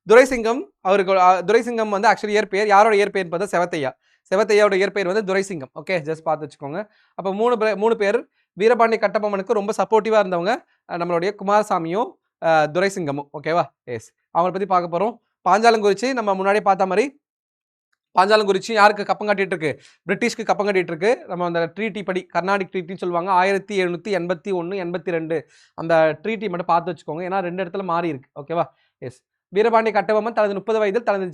துரைசிங்கம், அவருக்கு துரைசிங்கம் வந்து ஆக்சுவலி இயற்பெயர். யாரோட இயற்பெயர் பார்த்தா செவத்தையா. செவத்தையாவோட இயற்பெயர் வந்து துரைசிங்கம். ஓகே, ஜஸ்ட் பார்த்து வச்சுக்கோங்க. அப்போ மூணு பேர் வீரபாண்டிய கட்டபொம்மனுக்கு ரொம்ப சப்போர்ட்டிவா இருந்தவங்க நம்மளுடைய குமாரசாமியும் துரைசிங்கமும். ஓகேவா? எஸ். அவங்களை பத்தி பார்க்க போறோம். பாஞ்சாலங்குறிச்சி நம்ம முன்னாடி பார்த்த மாதிரி பாஞ்சாலங்குறிச்சி யாருக்கு கப்பம் காட்டிட்டு இருக்கு? பிரிட்டிஷ்க்கு கப்பம் காட்டிட்டு இருக்கு. நம்ம அந்த ட்ரீட்டி படி, கர்நாடிக் ட்ரீட்டின்னு சொல்லுவாங்க, 1781, 82 அந்த ட்ரீட்டி மட்டும் பார்த்து வச்சுக்கோங்க. ஏன்னா 2 இடத்துல மாறி இருக்கு. ஓகேவா? எஸ். வீரபாண்டிய கட்டபொம்மன் தனது 30 வயதில் தனது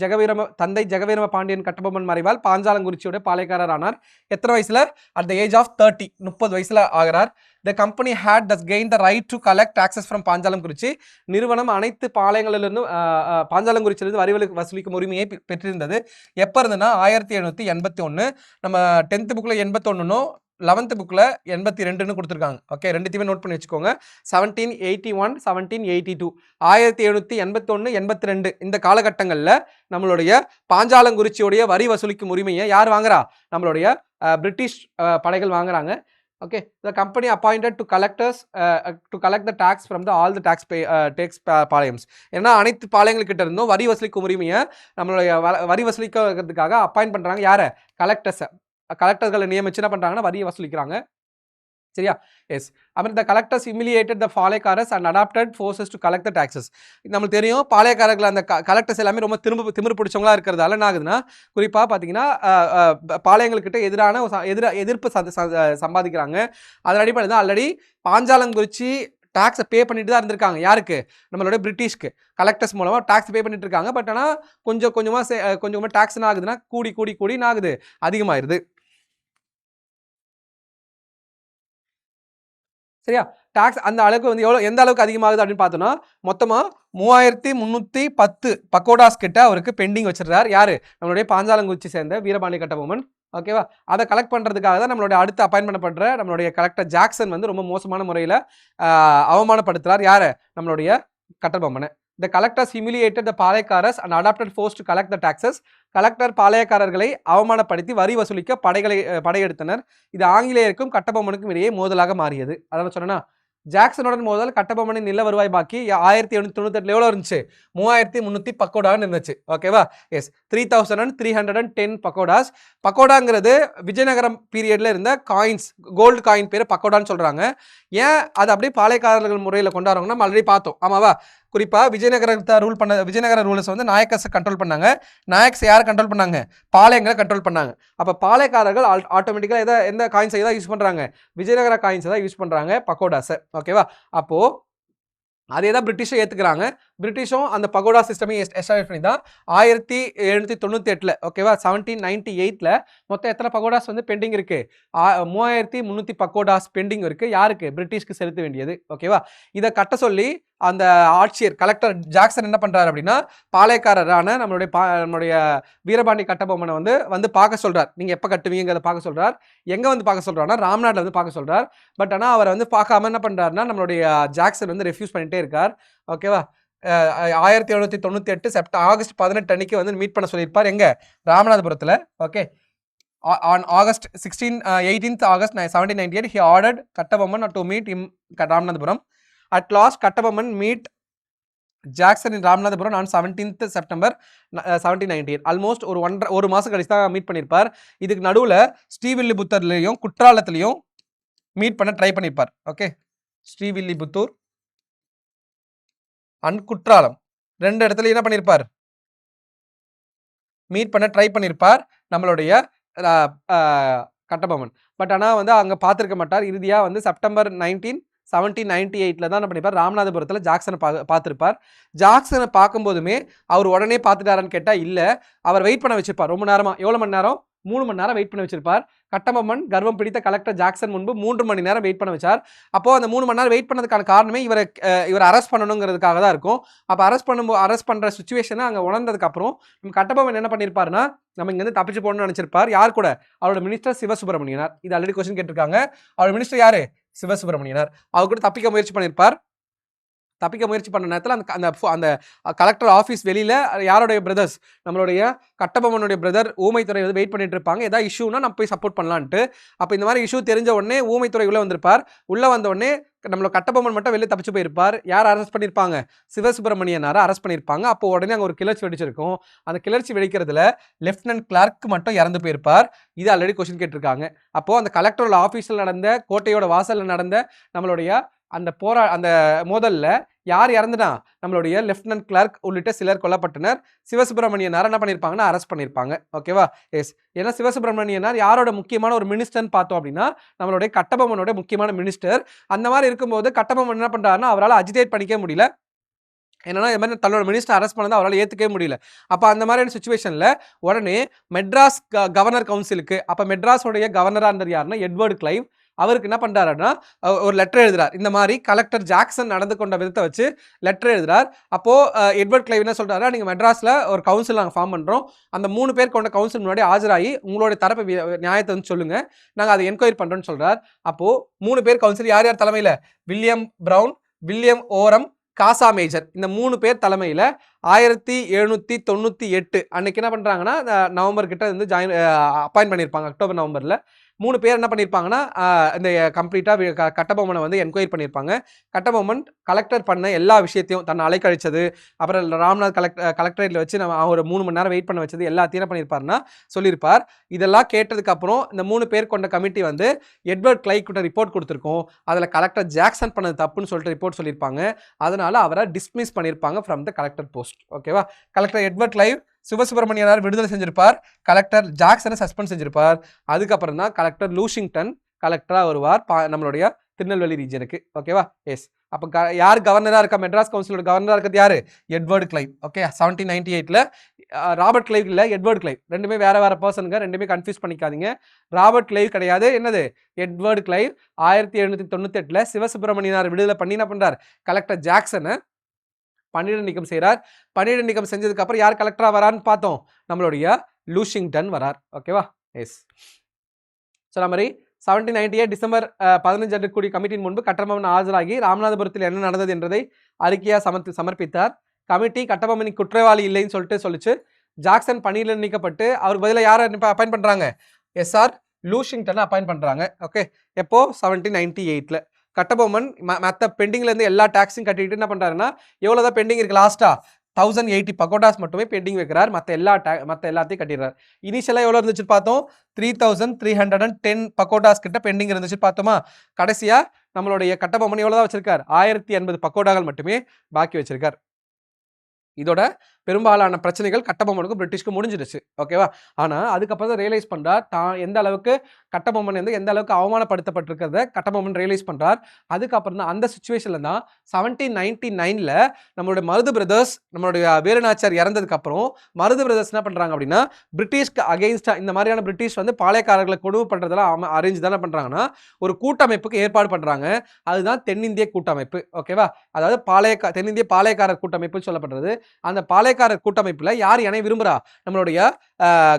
தந்தை ஜெகவீரம பாண்டியன் கட்டபொம்மன் மறைவால் பாஞ்சாலங்குறிச்சியோட பாளையக்காரர் ஆனார். எத்தனை வயசுல? அட் த ஏஜ் ஆஃப் 30, 30 வயசுல ஆகிறார். The company had thus gained the right to collect taxes from Panchalankurichi. நிறுவனம் அனைத்து பாளையங்களிலிருந்தும் பாஞ்சாலங்குறிச்சியிலிருந்து வரி வசூலிக்கும் உரிமையை பெற்றிருந்தது. எப்போ இருந்ததுன்னா 1781. நம்ம 10th புக்கில் 81, 11th புக்கில் 82 கொடுத்துருக்காங்க. ஓகே, ரெண்டுத்தையுமே நோட் பண்ணி வச்சுக்கோங்க. 1781, 1782, 1781, 82 இந்த காலகட்டங்களில் நம்மளுடைய பாஞ்சாலங்குறிச்சியோடைய வரி வசூலிக்கும் உரிமையை யார் வாங்குறா? நம்மளுடைய பிரிட்டிஷ் படைகள் வாங்குறாங்க. Okay, the company appointed to collectors to collect the tax from all the tax Palayams. ஏன்னா அனைத்து பாளையங்கள்கிட்ட இருந்தும் வரி வசூலிக்கும் உரிமையை நம்மளுடைய வரி வசூலிக்கிறதுக்காக அப்பாயிண்ட் பண்றாங்க. யாரை? கலெக்டர்களை நியமிச்சு என்ன பண்றாங்கன்னா வரியை வசூலிக்கிறாங்க. சரியா? எஸ். அப்புறம் the collectors humiliated the palayakkarars and adopted forces to collect the taxes. நம்மளுக்கு தெரியும் பாளையக்காரர்கள் அந்த கலெக்டர்ஸ் எல்லாமே ரொம்ப திமிரு பிடிச்சவங்களா இருக்கிறதால என்ன ஆகுதுன்னா, குறிப்பாக பார்த்தீங்கன்னா பாளையங்கள்கிட்ட எதிர்ப்பு சம்பாதிக்கிறாங்க. அதன் அடிப்படையில் தான் ஆல்ரெடி பாஞ்சாலங்குறிச்சி டாக்ஸை பே பண்ணிட்டு தான் இருந்திருக்காங்க. யாருக்கு? நம்மளோட பிரிட்டிஷ்க்கு கலெக்டர்ஸ் மூலமாக டாக்ஸ் பே பண்ணிட்டு இருக்காங்க. பட் ஆனால் கொஞ்சம் கொஞ்சமாக டாக்ஸ் என்ன ஆகுதுன்னா கூடி என்ன ஆகுது? அதிகமாயிருது. சரியா? டாக்ஸ் அந்த அளவுக்கு வந்து எந்த அளவுக்கு அதிகமாகுது அப்படின்னு பார்த்தோம்னா, மொத்தமா 3310 பக்கோடாஸ் கிட்ட அவருக்கு பெண்டிங் வச்சிருக்காரு. யாரு? நம்மளுடைய பாஞ்சாலங்குறிச்சி சேர்ந்த வீரபாண்டிய கட்டபொம்மன். ஓகேவா? அதை கலெக்ட் பண்றதுக்காக தான் நம்மளுடைய அடுத்து அப்பாயின்ட் பண்ணப்படுற நம்மளுடைய கலெக்டர் ஜாக்சன் வந்து ரொம்ப மோசமான முறையில் அவமானப்படுத்துறார். யாரை? நம்மளுடைய கட்டபொம்மனை. The collectors humiliated the palayakkarars and adopted force to collect the taxes. Collector பாளையக்காரர்களை அவமானப்படுத்தி வரி வசூலிக்க படையெடுத்தனர். இது ஆங்கிலேயருக்கும் கட்டபொம்மனுக்கும் இடையே மோதலாக மாறியது. அதான் சொன்னா ஜாக்சனுடன் மோதல் கட்டபொம்மனின் நில வருவாய் பாக்கி 1798 எவ்வளவு இருந்துச்சு 3300 பக்கோடான்னு இருந்துச்சு. ஓகேவா? S 3310 pagodas. பக்கோடாங்கிறது விஜயநகரம் பீரியட்ல இருந்த காயின்ஸ், கோல்டு காயின் பேரு பக்கோடான்னு சொல்றாங்க. ஏன் அது அப்படியே பாளையக்காரர்கள் முறையில கொண்டாடுறாங்கன்னா நம்ம ஆல்ரெடி பார்த்தோம். ஆமாவா? குறிப்பா விஜயநகரத்தை ரூல் பண்ண விஜயநகர ரூலர்ஸ் வந்து நாயக்கர்ஸை கண்ட்ரோல் பண்ணாங்க. நாயக்ஸ் யாரை கண்ட்ரோல் பண்ணாங்க? பாளையங்களை கண்ட்ரோல் பண்ணாங்க. அப்ப பாளையக்காரர்கள் ஆட்டோமேட்டிக்கா எந்த காயின்ஸை தான் யூஸ் பண்றாங்க? விஜயநகர காயின்ஸை தான் யூஸ் பண்றாங்க, பக்கோடாஸை. ஓகேவா? அப்போ அதே தான் பிரிட்டிஷை ஏற்றுக்கிறாங்க. பிரிட்டிஷும் அந்த பகோடா சிஸ்டமே எஸ்டாப்ளிஷ் பண்ணி தான் 1798 ஓகேவா 1798 மொத்தம் எத்தனை பகோடாஸ் வந்து பெண்டிங் இருக்கு? 3300 பகோடாஸ் பெண்டிங் இருக்கு. யாருக்கு? பிரிட்டிஷ்க்கு செலுத்த வேண்டியது. ஓகேவா? இதை கட்ட சொல்லி அந்த ஆட்சியர் கலெக்டர் ஜாக்சன் என்ன பண்றாரு அப்படின்னா பாளையக்காரரான நம்மளுடைய வீரபாண்டி கட்டபொம்மனை வந்து பார்க்க சொல்றார். நீங்க எப்ப கட்டுவீங்கிறத பார்க்க சொல்றார். எங்க வந்து பார்க்க சொல்றாருன்னா ராம்நாட்ல வந்து பார்க்க சொல்றார். பட் ஆனா அவர் வந்து பார்க்காம என்ன பண்றாருன்னா நம்மளுடைய ஜாக்சன் வந்து ரெஃப்யூஸ் பண்ணிட்டே இருக்கார். ஓகேவா? 1798 ஆகஸ்ட் 18 அன்னைக்கு வந்து மீட் பண்ண சொல்லியிருப்பார். எங்க? ராமநாதபுரத்துல. Okay. On August 18th August 1798 he ordered Kattabomman to meet him at Ramanathapuram. At last Kattabomman meet Jackson in Ramanathapuram on 17th September 1798. Almost ஒரு மாசம் கழிச்சு தான் மீட் பண்ணியிருப்பார். இதுக்கு நடுவில் ஸ்ரீவில்லிபுத்தூர்லையும் குற்றாலத்திலையும் மீட் பண்ண ட்ரை பண்ணியிருப்பார். ஓகே, ஸ்ரீவில்லிபுத்தூர் அண்ட் குற்றாலம் ரெண்டு இடத்துல என்ன பண்ணியிருப்பார்? மீட் பண்ண ட்ரை பண்ணியிருப்பார் நம்மளுடைய கட்டபொம்மன். பட் ஆனால் வந்து அங்கே பார்த்துருக்க மாட்டார். இறுதியாக வந்து செப்டம்பர் 1798 தான் என்ன பண்ணிப்பார்? ராமநாதபுரத்தில் ஜாக்சனை பார்த்துருப்பார். ஜாக்சனை பார்க்கும்போதுமே அவர் உடனே பார்த்துட்டாரான்னு கேட்டால் இல்லை, அவர் வெயிட் பண்ண வச்சிருப்பார் ரொம்ப நேரமாக. எவ்வளோ மணி நேரம்? 3 மணி நேரம் வெயிட் பண்ண வச்சிருப்பார். கட்டபொம்மன் கர்வம் பிடித்த கலெக்டர் ஜாக்சன் முன்பு 3 மணி நேரம் வெயிட் பண்ண வச்சார். அப்போ அந்த 3 மணி நேரம் வெயிட் பண்ணதுக்கான காரணமே இவர் அரெஸ்ட் பண்ணணுங்கிறதுக்காக தான் இருக்கும். அப்போ அரெஸ்ட் பண்ற சுச்சுவேஷனை அங்கே உணர்ந்ததுக்கு அப்புறம் நம்ம கட்டபொம்மன் என்ன பண்ணியிருப்பாருன்னா நம்ம இங்கேருந்து தப்பிச்சு போகணும்னு நினைச்சிருப்பார். யார் கூட? அவரோட மினிஸ்டர் சிவசுப்பிரமணியனார். இது ஆல்ரெடி கொஸ்டின் கேட்டிருக்காங்க. அவரோட மினிஸ்டர் யாரு? சிவசுப்பிரமணியனார். அவர் கூட தப்பிக்க முயற்சி பண்ணியிருப்பார். தப்பிக்க முயற்சி பண்ண நேரத்தில் அந்த கலெக்டர் ஆஃபீஸ் வெளியில யாருடைய பிரதர்ஸ், நம்மளுடைய கட்டபொம்மனுடைய பிரதர் ஊமைத்துறை வந்து வெயிட் பண்ணிட்டு இருப்பாங்க. ஏதாவது இஷ்யூனா நம்ம போய் சப்போர்ட் பண்ணலான்ட்டு. அப்போ இந்த மாதிரி இஷ்யூ தெரிஞ்ச உடனே ஊமைத்துறை உள்ள வந்திருப்பார். உள்ள வந்த உடனே நம்மளோட கட்டபொம்மன் மட்டும் வெளியே தப்பிச்சு போயிருப்பார். யார் அரெஸ்ட் பண்ணியிருப்பாங்க? சிவசுப்பிரமணியனாரை அரெஸ்ட் பண்ணியிருப்பாங்க. அப்போ உடனே அங்கே ஒரு கிளர்ச்சி வெடிச்சிருக்கும். அந்த கிளர்ச்சி வெடிக்கிறதுல லெப்டினன்ட் கிளார்க் மட்டும் இறந்து போயிருப்பார். இது ஆல்ரெடி கொஸ்டின் கேட்டிருக்காங்க. அப்போ அந்த கலெக்டரோட ஆஃபீஸில் நடந்த, கோட்டையோட வாசலில் நடந்த நம்மளுடைய அந்த மோதல்ல யார் இறந்துனா? நம்மளுடைய லெப்டினன்ட் கிளார்க் உள்ளிட்ட சிலர் கொல்லப்பட்டனர். சிவசுப்பிரமணியனார் என்ன பண்ணியிருப்பாங்கன்னா அரெஸ்ட் பண்ணியிருப்பாங்க. ஓகேவா? எஸ். ஏன்னா சிவசுப்பிரமணியனார் யாரோட முக்கியமான ஒரு மினிஸ்டர்னு பார்த்தோம் அப்படின்னா நம்மளுடைய கட்டபொம்மனோட முக்கியமான மினிஸ்டர். அந்த மாதிரி இருக்கும்போது கட்டபொம்மன் என்ன பண்றாருன்னா அவரால் அஜிடேட் பண்ணிக்க முடியல. என்னன்னா இந்த மாதிரி தன்னோட மினிஸ்டர் அரெஸ்ட் பண்ணதை அவரால் ஏற்றுக்கவே முடியல. அப்போ அந்த மாதிரியான சுச்சுவேஷனில் உடனே மெட்ராஸ் கவர்னர் கவுன்சிலுக்கு, அப்போ மெட்ராஸோடைய கவர்னராக இருந்தது யாருன்னா எட்வர்டு கிளைவ். அவருக்கு என்ன பண்றாருன்னா ஒரு லெட்டர் எழுதுறார். இந்த மாதிரி கலெக்டர் ஜாக்சன் நடந்து கொண்ட விதத்தை வச்சு லெட்டர் எழுதுறார். அப்போ எட்வர்ட் கிளைவ் என்ன சொல்றாரு? நீங்க மெட்ராஸ்ல ஒரு கவுன்சில் நாங்கள் ஃபார்ம் பண்றோம். அந்த 3 பேர் கொண்ட கவுன்சில் முன்னாடி ஆஜராகி உங்களோட தரப்பு நியாயத்தை வந்து சொல்லுங்க, நாங்க அதை என்கொயரி பண்றோம்னு சொல்றார். அப்போ 3 பேர் கவுன்சில் யார் யார் தலைமையில? வில்லியம் பிரவுன், வில்லியம் ஓரம், காசா மேஜர். இந்த 3 பேர் தலைமையில 1798 அன்னைக்கு என்ன பண்றாங்கன்னா நவம்பர் கிட்ட வந்து அப்பாயிண்ட் பண்ணியிருப்பாங்க. அக்டோபர் நவம்பர்ல 3 பேர் என்ன பண்ணியிருப்பாங்கன்னா இந்த கம்ப்ளீட்டாக கட்டபொம்மனை வந்து என்கொயரி பண்ணியிருப்பாங்க. கட்டபொம்மன் கலெக்டர் பண்ண எல்லா விஷயத்தையும், தன்னை அலைக்கழிச்சது, அப்புறம் ராம்நாத் கலெக்டரேட்டில் வச்சு நம்ம ஒரு 3 மணி நேரம் வெயிட் பண்ண வச்சது எல்லாத்தையும் என்ன பண்ணியிருப்பாருன்னா சொல்லியிருப்பார். இதெல்லாம் கேட்டதுக்கு அப்புறம் இந்த 3 பேர் கொண்ட கமிட்டி வந்து எட்வர்ட் கிளைவ் கிட்ட ரிப்போர்ட் கொடுத்துருக்கோம். அதில் கலெக்டர் ஜாக்சன் பண்ணது தப்புன்னு சொல்லிட்டு ரிப்போர்ட் சொல்லியிருப்பாங்க. அதனால அவரை டிஸ்மிஸ் பண்ணியிருப்பாங்க ஃப்ரம் த கலெக்டர் போஸ்ட். ஓகேவா? கலெக்டர் எட்வர்ட் கிளைவ் சிவசுப்பிரமணியனார் விடுதலை செஞ்சிருப்பார். Collector ஜாக்சனை suspend செஞ்சிருப்பார். அதுக்கப்புறம் தான் கலெக்டர் லூஷிங்டன் கலெக்டராக வருவார் நம்மளுடைய திருநெல்வேலி ரீஜனுக்கு. ஓகேவா? எஸ். அப்போ யார் கவர்னராக இருக்கா? மெட்ராஸ் கவுன்சிலோட கவர்னராக இருக்கிறது யாரு? Edward Clive. Okay, 1798 Robert Clive இல்லை, எட்வர்டு கிளைவ். ரெண்டுமே வேற வேற பர்சனுங்க, ரெண்டுமே கன்ஃபியூஸ் பண்ணிக்காதீங்க. ராபர்ட் கிளைவ் கிடையாது. என்னது? எட்வர்டு கிளைவ் 1798 சிவசுப்பிரமணியனார் விடுதலை பண்ணி என்ன பண்றார்? கலெக்டர் ஜாக்சனை பணியிட நீக்கம் செய்கிறார். பணியிட நீக்கம் செஞ்சதுக்கு அப்புறம் யார் கலெக்டரா வரான்னு பார்த்தோம்? நம்மளுடைய லூஷிங்டன் வரார். ஓகேவா? எஸ். சொன்ன மாதிரி 1798 டிசம்பர் 15 அன்று கூடிய கமிட்டியின் முன்பு கட்டபொம்மன் ஆஜராகி ராமநாதபுரத்தில் என்ன நடந்தது என்றதை அறிக்கையாக சமர்ப்பித்தார். கமிட்டி கட்டபொம்மன் குற்றவாளி இல்லைன்னு சொல்லிச்சு. ஜாக்சன் பணியில நீக்கப்பட்டு அவருக்கு பதிலாக யாரை அப்பாயிண்ட் பண்றாங்க? எஸ்ஆர் லூஷிங்டன் அப்பாயிண்ட் பண்றாங்க. ஓகே, எப்போ 1798ல கட்டபொம்மன் மற்ற பெண்டிங்ல இருந்து எல்லா டாக்ஸையும் கட்டிட்டு என்ன பண்றாருன்னா, எவ்வளவுதான் பெண்டிங் இருக்கு லாஸ்டா 1080 பகோடாஸ் மட்டுமே பெண்டிங் வைக்கிறார். மற்ற எல்லாத்தையும் கட்டிடுறாரு. இனிஷியலா எவ்வளவு இருந்துச்சு பார்த்தோம்? 3310 பகோடாஸ் கிட்ட பெண்டிங் இருந்துச்சு பார்த்தோமா? கடைசியா நம்மளுடைய கட்டபொம்மன் எவ்வளவுதான் வச்சிருக்கார்? 1080 பகோடாக்கள் மட்டுமே பாக்கி வச்சிருக்கார். இதோட பெரும்பாலான பிரச்சனைகள் கட்டபொம்மனுக்கும் பிரிட்டிஷ்க்கும் முடிஞ்சிடுச்சு. ஓகேவா? ஆனா அதுக்கப்புறம் தான் ரியலைஸ் பண்றார் தான் எந்த அளவுக்கு கட்டபொம்மன் வந்து எந்த அளவுக்கு அவமானப்படுத்தப்பட்டிருக்கிறத கட்டபொம்மன் ரியலைஸ் பண்றார். அதுக்கப்புறம் தான் அந்த சுச்சுவேஷன்ல தான் 1799ல நம்மளுடைய மருது பிரதர்ஸ், நம்மளுடைய வீரநாச்சியார் இறந்ததுக்கு அப்புறம் மருது பிரதர்ஸ் என்ன பண்றாங்க அப்படின்னா, பிரிட்டிஷ்க்கு அகெயின்ஸ்டா இந்த மாதிரியான பிரிட்டிஷ் வந்து பாளையக்காரர்களை கொடுமை பண்றதெல்லாம் அரேஞ்ச் தானே பண்றாங்கன்னா, ஒரு கூட்டமைப்புக்கு ஏற்பாடு பண்றாங்க. அதுதான் தென்னிந்திய கூட்டமைப்பு. ஓகேவா? அதாவது தென்னிந்திய பாளையக்காரர் கூட்டமைப்பு சொல்லப்படுறது. அந்த பாளையக்காரர் கூட்டமைப்புல யார் இணைய விரும்புறா? நம்மளுடைய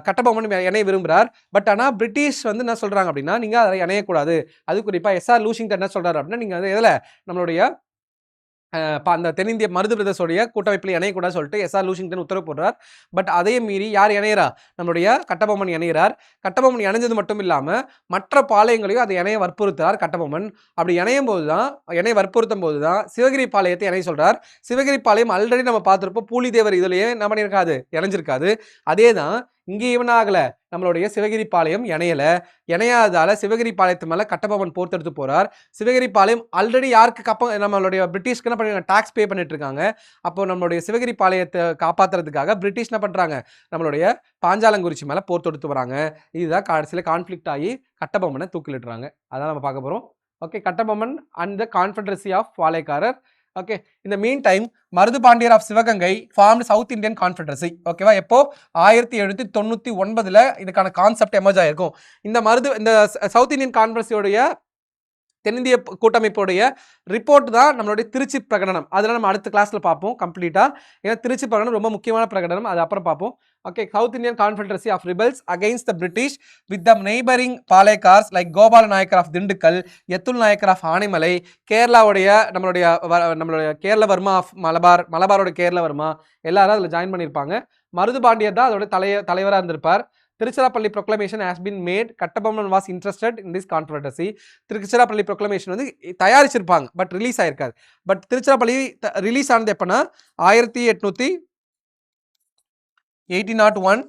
கட்டபொம்மன் இணைய விரும்புறார். பட் ஆனா பிரிட்டிஷ் வந்து என்ன சொல்றாங்க அப்படின்னா, நீங்க அதை இணையக்கூடாது. அது குறிப்பா எஸ்ஆர் லூஷிங்டன் என்ன சொல்றாரு அப்படின்னா, நீங்க எதுல நம்மளுடைய அந்த தென்னிந்திய மருது பிரதர்ஸோடைய கூட்டமைப்பில் இணையக்கூடாது சொல்லிட்டு எஸ்ஆர் லூஷிங்டன் உத்தரவு போடுறார். பட் அதையும் மீறி யார் இணையறா? நம்மளுடைய கட்டபொம்மன் இணைகிறார். கட்டபொம்மன் இணைஞ்சது மட்டும் இல்லாம மற்ற பாளையங்களையும் அதை இணைய வற்புறுத்துறார் கட்டபொம்மன். அப்படி இணையும் போதுதான், இணைய வற்புறுத்தும் போதுதான் சிவகிரி பாளையத்தை இணைய சொல்றார். சிவகிரி பாளையம் ஆல்ரெடி நம்ம பார்த்திருப்போம், பூலிதேவர் இதுலயே என்ன பண்ணியிருக்காது? இணைஞ்சிருக்காது. அதேதான் இங்கே இவனாகல, நம்மளுடைய சிவகிரி பாளையம் இணையாதால சிவகிரி பாளையத்து மேல கட்டபொம்மன் போர்த்தெடுத்து போறார். சிவகிரி பாளையம் ஆல்ரெடி யாருக்கு நம்மளுடைய பிரிட்டிஷ்க்கு என்ன பண்ணி டாக்ஸ் பே பண்ணிட்டு இருக்காங்க. அப்போ நம்மளுடைய சிவகிரி பாளையத்தை காப்பாத்துறதுக்காக பிரிட்டிஷ் என்ன பண்றாங்க? நம்மளுடைய பாஞ்சாலங்குறிச்சி மேல போர் தொடுத்து வராங்க. இதுதான் கடைசியில கான்ஃபிளிக்ட் ஆகி கட்டபொம்மனை தூக்கிலிட்டுறாங்க. அதான் நம்ம பார்க்க போறோம். Okay, Kattabomman and the confederacy of palayakkarar. Okay, இந்த meantime Marudhu Pandiyar of Sivaganga formed south Indian confederacy. ஓகேவா? எப்போ 1799ல இதுக்கான கான்செப்ட் எமர்ஜ் ஆயிருக்கும். இந்த சவுத் இந்தியன் கான்ஃபெடரசியோடைய தென்னிந்திய கூட்டமைப்புடைய ரிப்போர்ட் தான் நம்மளுடைய திருச்சி பிரகடனம். அதெல்லாம் நம்ம அடுத்த கிளாஸ்ல பார்ப்போம் கம்ப்ளீட்டா. ஏன்னா திருச்சி பிரகடனம் ரொம்ப முக்கியமான பிரகடனம், அது அப்புறம் பார்ப்போம். Okay, south Indian confederacy of rebels against the British with the neighbouring palayakkars like Gopala Nayakkar of Dindigul, Yadul Nayakkar of Anaimalai, கேரளாவுடைய நம்மளுடைய கேரளவர்மா ஆஃப் மலபாரோட கேரளவர்மா எல்லாரும் அதில் ஜாயின் பண்ணியிருப்பாங்க. மருது பாண்டியர் தான் அதோட தலைவராக இருந்திருப்பார். Tiruchirappalli proclamation has been made. Kattabomman was interested in this confederacy. Tiruchirappalli proclamation வந்து தயாரிச்சிருப்பாங்க, பட் ரிலீஸ் ஆயிருக்காது. பட் திருச்சிராப்பள்ளி ரிலீஸ் ஆனது எப்பன்னா 1801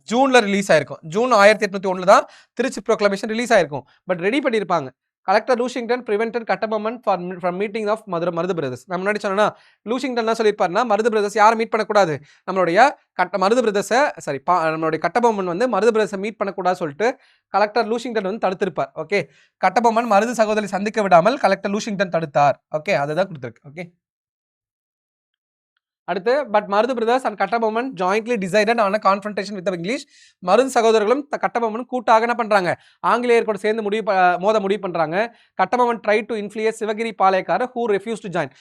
ஜூன்ல ரிலீஸ் ஆயிருக்கும். ஜூன் 1801 தான் திருச்சி ப்ரொக்ளமேஷன் ரிலீஸ் ஆயிருக்கும். பட் ரெடி பண்ணியிருப்பாங்க. Collector Lushington prevented Kattabomman from meeting of Marudhu brothers. நம்ம முன்னாடி சொன்னா லூஷிங்டன் என்ன சொல்லியிருப்பாருன்னா, மருது பிரதர்ஸ் யாரை மீட் பண்ணக்கூடாது? நம்மளுடைய மருது பிரதர்ஸை நம்மளுடைய கட்டபொம்மன் வந்து மருது பிரதர்ஸை மீட் பண்ணக்கூடாது சொல்லிட்டு கலெக்டர் லூஷிங்டன் வந்து தடுத்திருப்பார். ஓகே, கட்டபொம்மன் மருது சகோதரி சந்திக்க விடாமல் கலெக்டர் லூஷிங்டன் தடுத்தார். ஓகே, அதுதான் கொடுத்துருக்கு. ஓகே, அடுத்து but Marudhu brothers and Kattabomman jointly decided on confrontation with English. Marudhu சகோதரர்களும் கட்டபொம்மன் கூட்டாக என்ன பண்றாங்க? ஆங்கிலேயர் கூட சேர்ந்து மோத முடிவு பண்றாங்க. Kattabomman try to influence Sivagiri palayakkarar who refuse to join.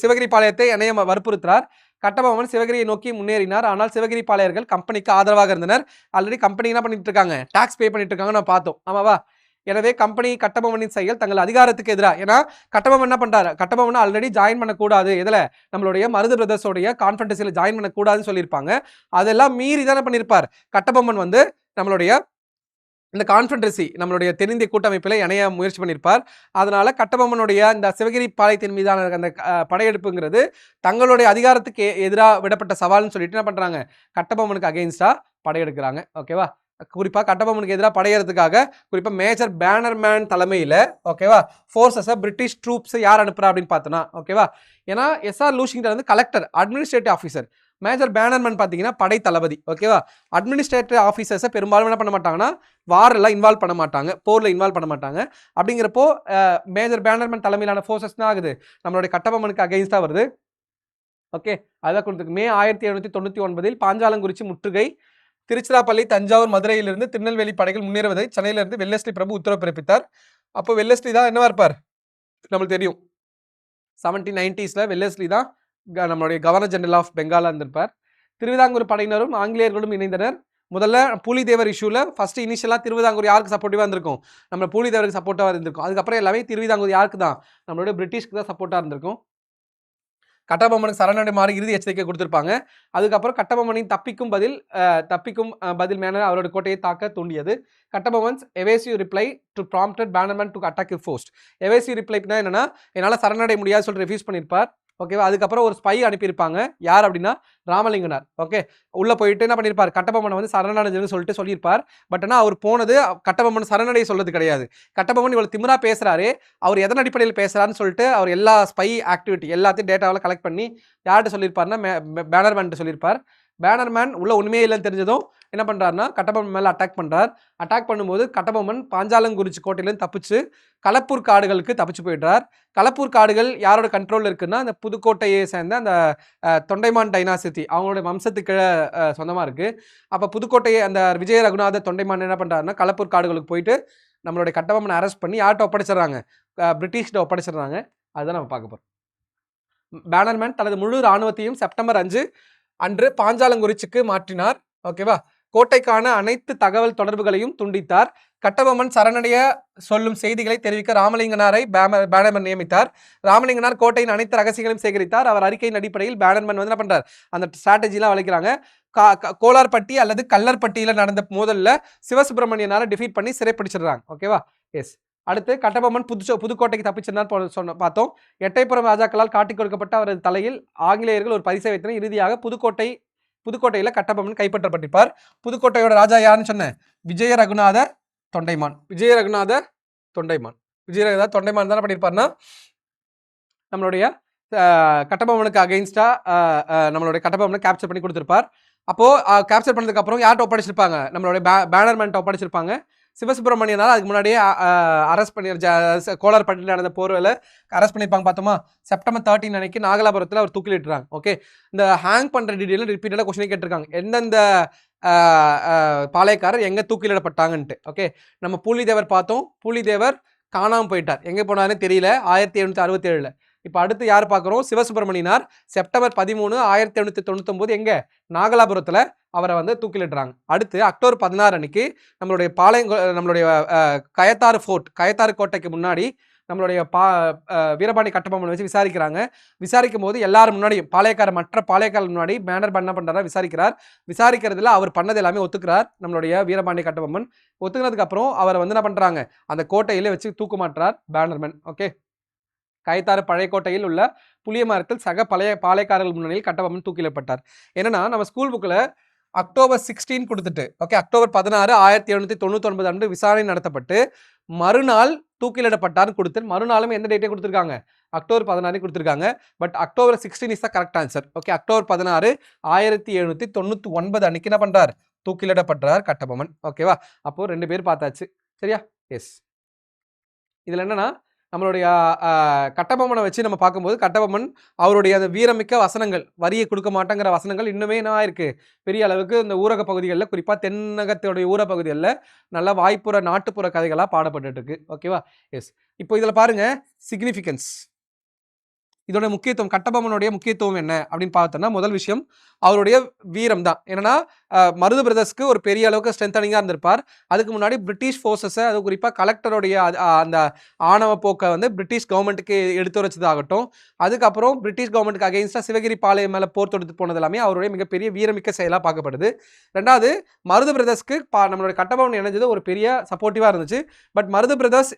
Sivagiri பாளையத்தை இணைய வற்புறுத்துறார். கட்டபொம்மன் சிவகிரியை நோக்கி முன்னேறினார். ஆனால் சிவகிரி பாளையர்கள் கம்பெனிக்கு ஆதரவாக இருந்தனர். ஆல்ரெடி கம்பெனி என்ன பண்ணிட்டு இருக்காங்க? டாக்ஸ் பே பண்ணிட்டு இருக்காங்க, நான் பார்த்தோம். ஆமாவா? எனவே கம்பெனி கட்டபொம்மனின் செயல் தங்கள் அதிகாரத்துக்கு எதிராக. ஏன்னா கட்டபொம்மன் என்ன பண்றாரு? கட்டபொம்மன் ஆல்ரெடி ஜாயின் பண்ணக்கூடாது, இதுல நம்மளுடைய மருது பிரதர்ஸோடைய கான்ஃபரன்ஸில் ஜாயின் பண்ணக்கூடாதுன்னு சொல்லியிருப்பாங்க. அதெல்லாம் மீறி தானே பண்ணியிருப்பார் கட்டபொம்மன் வந்து நம்மளுடைய இந்த கான்ஃபெடரசி நம்மளுடைய தென்னிந்திய கூட்டமைப்பில் இணைய முயற்சி பண்ணியிருப்பார். அதனால கட்டபொம்மனுடைய இந்த சிவகிரி பாளையத்தின் மீதான அந்த படையெடுப்புங்கிறது தங்களுடைய அதிகாரத்துக்கு எதிராக விடப்பட்ட சவால்னு சொல்லிட்டு என்ன பண்றாங்க? கட்டபொம்மனுக்கு அகெயின்ஸ்டா படையெடுக்கிறாங்க. ஓகேவா? குறிப்பாக கட்டபொம்மனுக்கு எதிராக படையெடுக்கிறதுக்காக குறிப்பாக மேஜர் பேனர்மேன் தலைமையில் ஓகேவா ஃபோர்ஸஸை பிரிட்டிஷ் ட்ரூப்ஸ் யார் அனுப்புறா அப்படின்னு பார்த்தோன்னா, ஓகேவா? ஏன்னா எஸ்ஆர் லூஷிங்டன் வந்து collector, administrative officer. Major Bannerman பார்த்தீங்கன்னா படை தளபதி. ஓகேவா? அட்மினிஸ்ட்ரேட்டிவ் ஆஃபீஸர்ஸை பெரும்பாலும் என்ன பண்ண மாட்டாங்கன்னா வாரெல்லாம் இன்வால்வ் பண்ண மாட்டாங்க, போரில் இன்வால்வ் பண்ண மாட்டாங்க. அப்படிங்கிறப்போ மேஜர் பேனர்மேன் தலைமையிலான ஃபோர்ஸஸ் தான் ஆகுது நம்மளுடைய கட்டபொம்மனுக்கு அகெயின்ஸ்டாக வருது. ஓகே, அதான் கொடுத்துருக்கு. மே 1799 பாஞ்சாலங்குறிச்சி முற்றுகை. திருச்சிராப்பள்ளி, தஞ்சாவூர், மதுரையிலிருந்து திருநெல்வேலி படைகள் முன்னேறுவதை சென்னையிலிருந்து வெல்லஸ்லி பிரபு உத்தரவு பிறப்பித்தார். அப்போ வெல்லஸ்லி தான் என்னவா இருப்பார்? நம்மளுக்கு தெரியும் 1790s வெல்லஸ்லி தான் நம்மளுடைய கவர்னர் ஜெனரல் ஆஃப் பெங்காலா இருந்திருப்பார். திருவிதாங்கூர் படையினரும் ஆங்கிலேயர்களும் இணைந்தனர். முதல்ல பூலிதேவர் இஷ்யூல ஃபர்ஸ்ட் இனிஷியலா திருவிதாங்கூர் யாருக்கு சப்போர்ட்டிவா இருந்திருக்கும்? நம்ம பூலிதேவருக்கு சப்போர்ட்டாக இருந்திருக்கும். அதுக்கப்புறம் எல்லாமே திருவிதாங்கூர் யாருக்கு தான்? நம்மளுடைய பிரிட்டிஷ்க்கு தான் சப்போர்ட்டாக இருந்திருக்கும். கட்டபொம்மனுக்கு சரணடை மாறி இறுதி எச்சரிக்கை கொடுத்திருப்பாங்க. அதுக்கப்புறம் கட்டபொம்மனின் தப்பிக்கும் பதில் மேனர் அவரோட கோட்டையை தாக்க தூண்டியது. Kattabomman's evasive reply to prompted Bannerman to attack if forced. Evasive ரிப்ளைனா என்னன்னா, என்னால சரணடை முடியாது சொல்லிட்டு ரெஃப்யூஸ் பண்ணியிருப்பார். ஓகேவா? அதுக்கப்புறம் ஒரு ஸ்பை அனுப்பியிருப்பாங்க. யார் அப்படின்னா ராமலிங்கனார். ஓகே, உள்ள போயிட்டு என்ன பண்ணியிருப்பார், கட்டபொம்மனை வந்து சரணடைஞ்சுன்னு சொல்லிட்டு சொல்லியிருப்பார். பட் ஆனால் அவர் போனது கட்டபொம்மன் சரணடை சொல்றது கிடையாது. கட்டபொம்மன் இவ்வளவு திமிரா பேசுறாரு, அவர் எதன் அடிப்படையில் பேசுறாருன்னு சொல்லிட்டு அவர் எல்லா ஸ்பை ஆக்டிவிட்டி எல்லாத்தையும் டேட்டாவில் கலெக்ட் பண்ணி யார்கிட்ட சொல்லியிருப்பாருன்னா பேனர்மேன் சொல்லியிருப்பார். பேனர்மேன் உள்ள உண்மையே இல்லைன்னு தெரிஞ்சதும் என்ன பண்றாருன்னா கட்டபொம்மன் மேல அட்டாக் பண்றார். அட்டாக் பண்ணும்போது கட்டபொம்மன் பாஞ்சாலங்குறிச்சி கோட்டையிலேருந்து தப்பிச்சு களப்பூர் காடுகளுக்கு தப்பிச்சு போயிடுறார். களப்பூர் காடுகள் யாரோட கண்ட்ரோல் இருக்குன்னா அந்த புதுக்கோட்டையை சேர்ந்த அந்த தொண்டைமான் டைனாசிட்டி அவங்களுடைய வம்சத்துக்கு சொந்தமா இருக்கு. அப்ப புதுக்கோட்டையை அந்த விஜய ரகுநாத தொண்டைமான் என்ன பண்றாருன்னா களப்பூர் காடுகளுக்கு போயிட்டு நம்மளுடைய கட்டபொம்மனை அரெஸ்ட் பண்ணி யார்கிட்ட ஒப்படைச்சிடறாங்க, பிரிட்டிஷ்ட ஒப்படைச்சிடறாங்க. அதுதான் நம்ம பார்க்க போறோம். பேனர்மேன் தனது முழு இராணுவத்தையும் செப்டம்பர் 5 அன்று பாஞ்சாலங்குறிச்சிக்கு மாற்றினார். ஓகேவா? கோட்டைக்கான அனைத்து தகவல் தொடர்புகளையும் துண்டித்தார். கட்டபொம்மன் சரணடைய சொல்லும் செய்திகளை தெரிவிக்க ராமலிங்கனாரை பேனர்மேன் நியமித்தார். ராமலிங்கனார் கோட்டையின் அனைத்து ரகசியங்களையும் சேகரித்தார். அவர் அறிக்கையின் அடிப்படையில் பேனர்மேன் வந்து என்ன பண்றார், அந்த ஸ்ட்ராட்டஜிலாம் வளைக்கிறாங்க. கோலார்பட்டி அல்லது கல்லர்பட்டியில நடந்த மோதல்ல சிவசுப்பிரமணியனாரை டிஃபீட் பண்ணி சிறைப்பிடிச்சிடுறாங்க. ஓகேவா? எஸ். அடுத்து கட்டபொம்மன் புதுக்கோட்டைக்கு தப்பிச்சிருந்தார் பார்த்தோம். எட்டைப்புறம் ராஜாக்களால் காட்டிக் கொடுக்கப்பட்ட அவரது தலையில் ஆங்கிலேயர்கள் ஒரு பரிசை வைத்தனர். இறுதியாக புதுக்கோட்டையில கட்டபொம்மன் கைப்பற்றப்பட்டிருப்பார். புதுக்கோட்டையோட ராஜா யாருன்னு சொன்னேன், விஜய ரகுநாத தொண்டைமான். விஜய ரகுநாத தொண்டைமான் தானே பண்ணியிருப்பார்னா நம்மளுடைய கட்டபொம்மனுக்கு அகைன்ஸ்டா நம்மளுடைய கட்டபொம்மனை கேப்சர் பண்ணி கொடுத்திருப்பார். அப்போ கேப்சர் பண்ணதுக்கு அப்புறம் யார்கிட்ட ஒப்படைச்சிருப்பாங்க, நம்மளுடைய பேனர்மேன்ட்ட ஒப்படைச்சிருப்பாங்க. சிவசுப்பிரமணியனால அதுக்கு முன்னாடியே அரெஸ்ட் பண்ணி கோலார்பட்டியில் நடந்த போர்வேல அரெஸ்ட் பண்ணியிருப்பாங்க. பார்த்தோமா, செப்டம்பர் 13 அன்னைக்கு நாகலாபுரத்தில் அவர் தூக்கிலிட்டுறாங்க. ஓகே, இந்த ஹேங் பண்ற டீடைல் ரிப்பீட்டடாக கொஸ்டின் கேட்டிருக்காங்க, எந்தெந்த பாளையக்காரர் எங்க தூக்கிலிடப்பட்டாங்கன்ட்டு. ஓகே, நம்ம பூலிதேவர் பார்த்தோம். பூலிதேவர் காணாமல் போயிட்டார், எங்க போனாருன்னு தெரியல 1767. இப்போ அடுத்து யார் பார்க்குறோம், சிவசுப்பிரமணியனார் செப்டம்பர் 13 1799 எங்க நாகலாபுரத்தில் அவரை வந்து தூக்கிலிடுறாங்க. அடுத்து அக்டோபர் 16 அன்னைக்கு நம்மளுடைய கயத்தாறு கோட்டைக்கு முன்னாடி நம்மளுடைய வீரபாண்டி கட்டபொம்மன் வச்சு விசாரிக்கிறாங்க. விசாரிக்கும் போது எல்லாரும் முன்னாடியும் மற்ற பாளையக்காரர் முன்னாடி பேனர் என்ன பண்றாரா விசாரிக்கிறதுல அவர் பண்ணது எல்லாமே ஒத்துக்கிறார். நம்மளுடைய வீரபாண்டி கட்டபொம்மன் ஒத்துக்கிறதுக்கு அப்புறம் அவரை வந்து என்ன பண்றாங்க, அந்த கோட்டையில வச்சு தூக்கு மாற்றார் பேனர்மேன். ஓகே, கயத்தாறு பழைய கோட்டையில் உள்ள புளிய மரத்தில் சக பாளையக்காரர்கள் முன்னிலையில் கட்டபொம்மன் தூக்கிலிடப்பட்டார். என்னன்னா நம்ம ஸ்கூல் புக்கில் அக்டோபர் 16 கொடுத்துட்டு, ஓகே, அக்டோபர் 16 1799 அன்று விசாரணை நடத்தப்பட்டு மறுநாள் தூக்கிலிடப்பட்டார்னு கொடுத்து மறுநாளும் எந்த டேட்டே கொடுத்துருக்காங்க, அக்டோபர் 16 கொடுத்துருக்காங்க. But October 16 is the correct answer. Okay, October 16 1799 அன்னைக்கு என்ன பண்றார், தூக்கிலிடப்பட்டார் கட்டபொம்மன். ஓகேவா? அப்போ 2 பேர் பார்த்தாச்சு. சரியா? எஸ். இதுல என்னன்னா நம்மளுடைய கட்டபொம்மனை வச்சு நம்ம பார்க்கும்போது கட்டபொம்மன் அவருடைய அந்த வீரமிக்க வசனங்கள், வரியை கொடுக்க மாட்டேங்கிற வசனங்கள் இன்னுமே என்ன இருக்கு, பெரிய அளவுக்கு இந்த ஊரக பகுதிகளில், குறிப்பாக தென்னகத்துடைய ஊர பகுதிகளில் நல்ல வாய்ப்புற நாட்டுப்புற கதைகளாக பாடப்பட்டு இருக்கு. ஓகேவா? எஸ். இப்போ இதில் பாருங்க சிக்னிஃபிகன்ஸ், இதோட முக்கியத்துவம், கட்டபொம்மனுடைய முக்கியத்துவம் என்ன அப்படின்னு பார்த்தோம்னா, முதல் விஷயம் அவருடைய வீரம் தான். என்னன்னா மருது பிரதர்ஸ்க்கு ஒரு பெரிய அளவுக்கு ஸ்ட்ரென்தனிங்காக இருந்திருப்பார். அதுக்கு முன்னாடி பிரிட்டிஷ் ஃபோர்ஸஸை, அது குறிப்பாக கலெக்டருடைய அந்த ஆணவ போக்கை வந்து பிரிட்டிஷ் கவர்மெண்ட்டுக்கு எடுத்து வச்சதாகட்டும், அதுக்கப்புறம் பிரிட்டிஷ் கவர்மெண்ட்டுக்கு அகெயின்ஸ்டாக சிவகிரி பாளையம் மேலே போர் தொடுத்து போனது எல்லாமே அவருடைய மிகப்பெரிய வீரமிக்க செயலாக பார்க்கப்படுது. ரெண்டாவது, மருது பிரதர்ஸ்க்கு நம்மளுடைய கட்டபொம்மன் இணைஞ்சது ஒரு பெரிய சப்போர்ட்டிவாக இருந்துச்சு. பட் மருது பிரதர்ஸ்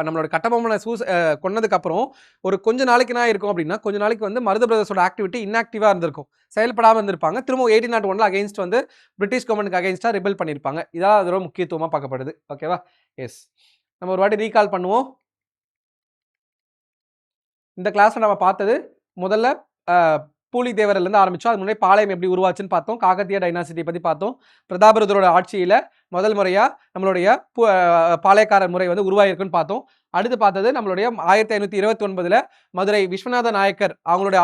நம்மளோட கட்டபொம்மனை கொன்னதுக்கு அப்புறம் ஒரு கொஞ்ச நாளைக்கு என்ன இருக்கும் அப்படின்னா, கொஞ்ச நாளைக்கு வந்து மருது பிரதர்ஸோட ஆக்டிவிட்டி இன்ஆக்டிவா இருந்திருக்கும், செயல்படாமல் இருந்திருப்பாங்க. திரும்ப 1801 அகைன்ஸ்ட் வந்து பிரிட்டிஷ் கவர்மெண்ட்டுக்கு அகைன்ஸ்டா ரிபெல் பண்ணியிருப்பாங்க. இதான் அதோட முக்கியத்துவமாக பார்க்கப்படுது. ஓகேவா? எஸ். நம்ம ஒரு வாட்டி ரீகால் பண்ணுவோம். இந்த கிளாஸ்ல நம்ம பார்த்தது முதல்ல பூலிதேவரிலிருந்து ஆரம்பிச்சோம். அது முன்னாடி பாளையம் எப்படி உருவாச்சுன்னு பார்த்தோம். காகத்திய டைனாசிட்டி பற்றி பார்த்தோம். பிரதாபருதரோட ஆட்சியில் முதல் முறையாக நம்மளுடைய பாளையக்காரர் முறை வந்து உருவாயிருக்குன்னு பார்த்தோம். அடுத்து பார்த்தது நம்மளுடைய 1529 மதுரை விஸ்வநாத நாயக்கர் அவங்களுடைய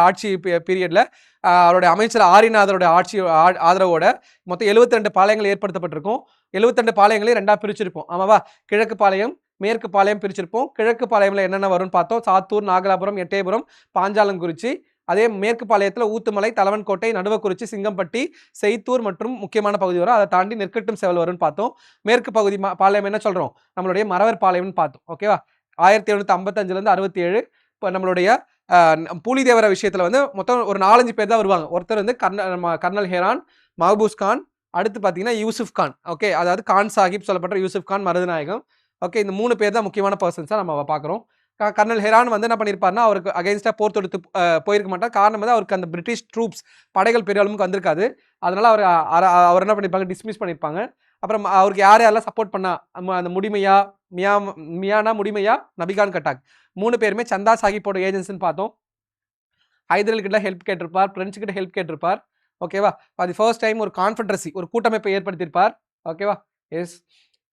ஆட்சி பீரியட்ல அவருடைய அமைச்சர் ஆரிநாதருடைய ஆதரவோட மொத்தம் 72 பாளையங்கள் ஏற்படுத்தப்பட்டிருக்கும். 72 பாளையங்களையும் 2ஆக பிரிச்சிருப்போம். ஆமாவா? கிழக்கு பாளையம், மேற்கு பாளையம் பிரிச்சிருப்போம். கிழக்கு பாளையம்ல என்னென்ன வரும்னு பார்த்தோம். சாத்தூர், நாகலாபுரம், எட்டயபுரம், பாஞ்சாலங்குறிச்சி. அதே மேற்கு பாளையத்தில் ஊத்துமலை, தலவன்கோட்டை, நடுவக்குறிச்சி, சிங்கம்பட்டி, செய்த்தூர் மற்றும் முக்கியமான பகுதி வரும். அதை தாண்டி நெற்கட்டும் செவல் வரும்னு பார்த்தோம். மேற்கு பகுதி பாளையம் என்ன சொல்றோம், நம்மளுடைய மறவர் பாளையம்னு பார்த்தோம். ஓகேவா? 1755 67 இப்போ நம்மளுடைய பூலிதேவர விஷயத்தில் வந்து மொத்தம் ஒரு 4-5 பேர் தான் வருவாங்க. ஒருத்தர் வந்து கர்னல் ஹெரான், மஹபூஸ் கான், அடுத்து பார்த்தீங்கன்னா யூசுப் கான். ஓகே, அதாவது கான் சாஹிப் சொல்லப்படுற யூசுப் கான் மருதநாயகம். ஓகே, இந்த 3 பேர் தான் முக்கியமான பர்சன்ஸாக நம்ம பார்க்குறோம். கர்னல் ஹெரான் வந்து என்ன பண்ணியிருப்பாருன்னா, அவருக்கு அகைன்ஸ்டாக போர் தொடுத்து போயிருக்க மாட்டார். காரணம் வந்து அவருக்கு அந்த பிரிட்டிஷ் ட்ரூப்ஸ் படைகள் பெரிய அளவுக்கு வந்திருக்காது. அதனால அவர் என்ன பண்ணியிருப்பாங்க, டிஸ்மிஸ் பண்ணியிருப்பாங்க. அப்புறம் அவருக்கு யார் யாரெல்லாம் சப்போர்ட் பண்ணா, அந்த மியானா முடிமையா, நபிகான் கட்டாக் 3 பேருமே சந்தா சாஹிப்போட ஏஜென்ட்ஸ்னு பார்த்தோம். ஹைதர் கிட்ட ஹெல்ப் கேட்டிருப்பார், பிரெஞ்சு கிட்ட ஹெல்ப் கேட்டிருப்பார். ஓகேவா, அது ஃபர்ஸ்ட் டைம் ஒரு கான்ஃபெடரசி, ஒரு கூட்டமைப்பை ஏற்படுத்தியிருப்பார். ஓகேவா, எஸ்.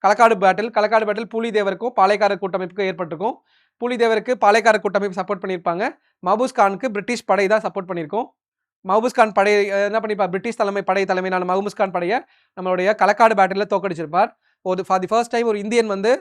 களக்காடு பேட்டில் பூலிதேவருக்கும் பாளையக்காரர் கூட்டமைப்புக்கும் ஏற்பட்டிருக்கும். பூலிதேவருக்கு பாளையக்காரர் கூட்டமைப்பு சப்போர்ட் பண்ணியிருப்பாங்க. மஹபூஸ் கானுக்கு பிரிட்டிஷ் படை தான் சப்போர்ட் பண்ணியிருக்கோம். மஹபூஸ் கான் படை என்ன பண்ணியிருப்பார், பிரிட்டிஷ் படை தலைமையிலான மஹபூஸ் கான் படையை நம்மளுடைய களக்காடு பேட்டில் தோக்கடிச்சிருப்பார். ஃபார் தி ஃபர்ஸ்ட் டைம் ஒரு இந்தியன் வந்து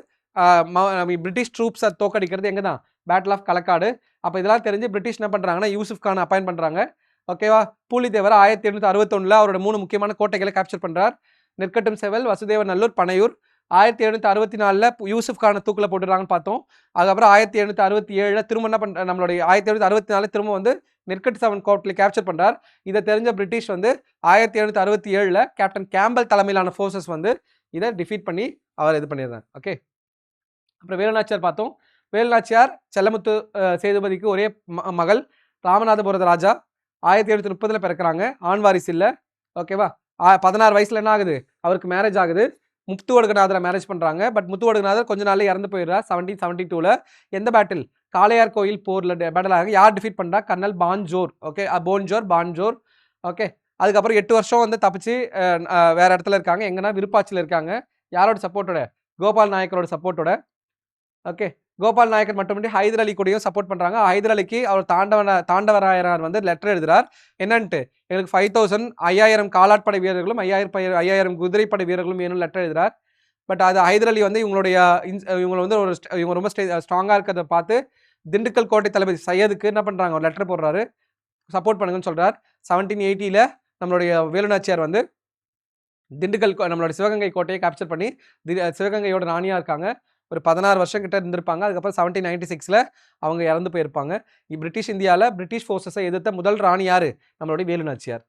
பிரிட்டிஷ் ட்ரூப்ஸை தோக்கடிக்கிறது எங்கே தான், பேட்டில் ஆஃப் களக்காடு. அப்போ இதெல்லாம் தெரிஞ்சு பிரிட்டிஷ் என்ன பண்ணுறாங்கன்னா யூசுப் கான் அப்பாயின்ட் பண்ணுறாங்க. ஓகேவா, பூலிதேவர் 1761 அவரோட 3 முக்கியமான கோட்டைகளை கேப்சர் பண்ணுறார். நெற்கட்டும் செவல், வசுதேவ நல்லூர், பனையூர். 1764 யூசுப் கானை தூக்கில் போட்டுறாங்கன்னு பார்த்தோம். அதுக்கப்புறம் 1767 திரும்ப என்ன பண்ணுற, நம்மளுடைய 1764 திரும்ப வந்து நெற்கட்டு செவன் கோட்டையில் கேப்சர் பண்ணுறார். இதை தெரிஞ்ச பிரிட்டிஷ் வந்து 1767 கேப்டன் கேம்பல் தலைமையிலான ஃபோர்ஸஸ் வந்து இதை டிஃபீட் பண்ணி அவர் இது பண்ணிடுறாங்க. ஓகே, அப்புறம் வேலுநாச்சியார் பார்த்தோம். வேலுநாச்சியார் செல்லமுத்து சேதுபதிக்கு ஒரே மகள், ராமநாதபுரத்து ராஜா. 1730 பிறக்கிறாங்க, ஆண் வாரிசு இல்லை. ஓகேவா, 16 வயசுல என்ன ஆகுது, அவருக்கு மேரேஜ் ஆகுது. முத்து ஒடுகநாதரை மேரேஜ் பண்ணுறாங்க. பட் முத்து ஒடுகநாதர் கொஞ்ச நாள் இறந்து போயிடுறார் 1772. எந்த பேட்டில், காளையார் கோயில் போரில் பேட்டலாக யார் டிஃபீட் பண்ணுறா, கர்னல் பான்ஜோர். ஓகே, பான்ஜோர். ஓகே, அதுக்கப்புறம் 8 வருஷம் வந்து தப்பிச்சு வேற இடத்துல இருக்காங்க. எங்கன்னா விருப்பாச்சியில் இருக்காங்க. யாரோட சப்போர்ட்டோட, கோபால் நாயக்கரோட சப்போர்ட்டோட. ஓகே, கோபால் நாயக்கர் மட்டுமின்றி ஹைதர் அலி கூடயும் சப்போர்ட் பண்ணுறாங்க. ஹைதர் அலிக்கு அவர் தாண்டவராயனார் வந்து லெட்டர் எழுதுறார். என்னன்ட்டு, எங்களுக்கு 5000 காலாட்படை வீரர்களும் 5000 குதிரைப்படை வீரர்களும் வேணும் லெட்டர் எழுதுறார். பட் அது ஹைதர் அலி வந்து இவங்களை வந்து இவங்க ரொம்ப ஸ்ட்ராங்காக இருக்கிறத பார்த்து திண்டுக்கல் கோட்டை தளபதி சையதுக்கு என்ன பண்ணுறாங்க, ஒரு லெட்டர் போடுறாரு, சப்போர்ட் பண்ணுங்கன்னு சொல்கிறார். 1780 நம்மளுடைய வேலுநாச்சியார் வந்து திண்டுக்கல் நம்மளுடைய சிவகங்கை கோட்டையை கேப்சர் பண்ணி சிவகங்கையோட ராணியாக இருக்காங்க. ஒரு 16 வருஷம் கிட்ட இருந்திருப்பாங்க. அதுக்கப்புறம் 1796 அவங்க இறந்து போயிருப்பாங்க. பிரிட்டிஷ் இந்தியாவில் பிரிட்டிஷ் ஃபோர்ஸஸை எதிர்த்த முதல் ராணி யார், நம்மளுடைய வேலுநாச்சியார்.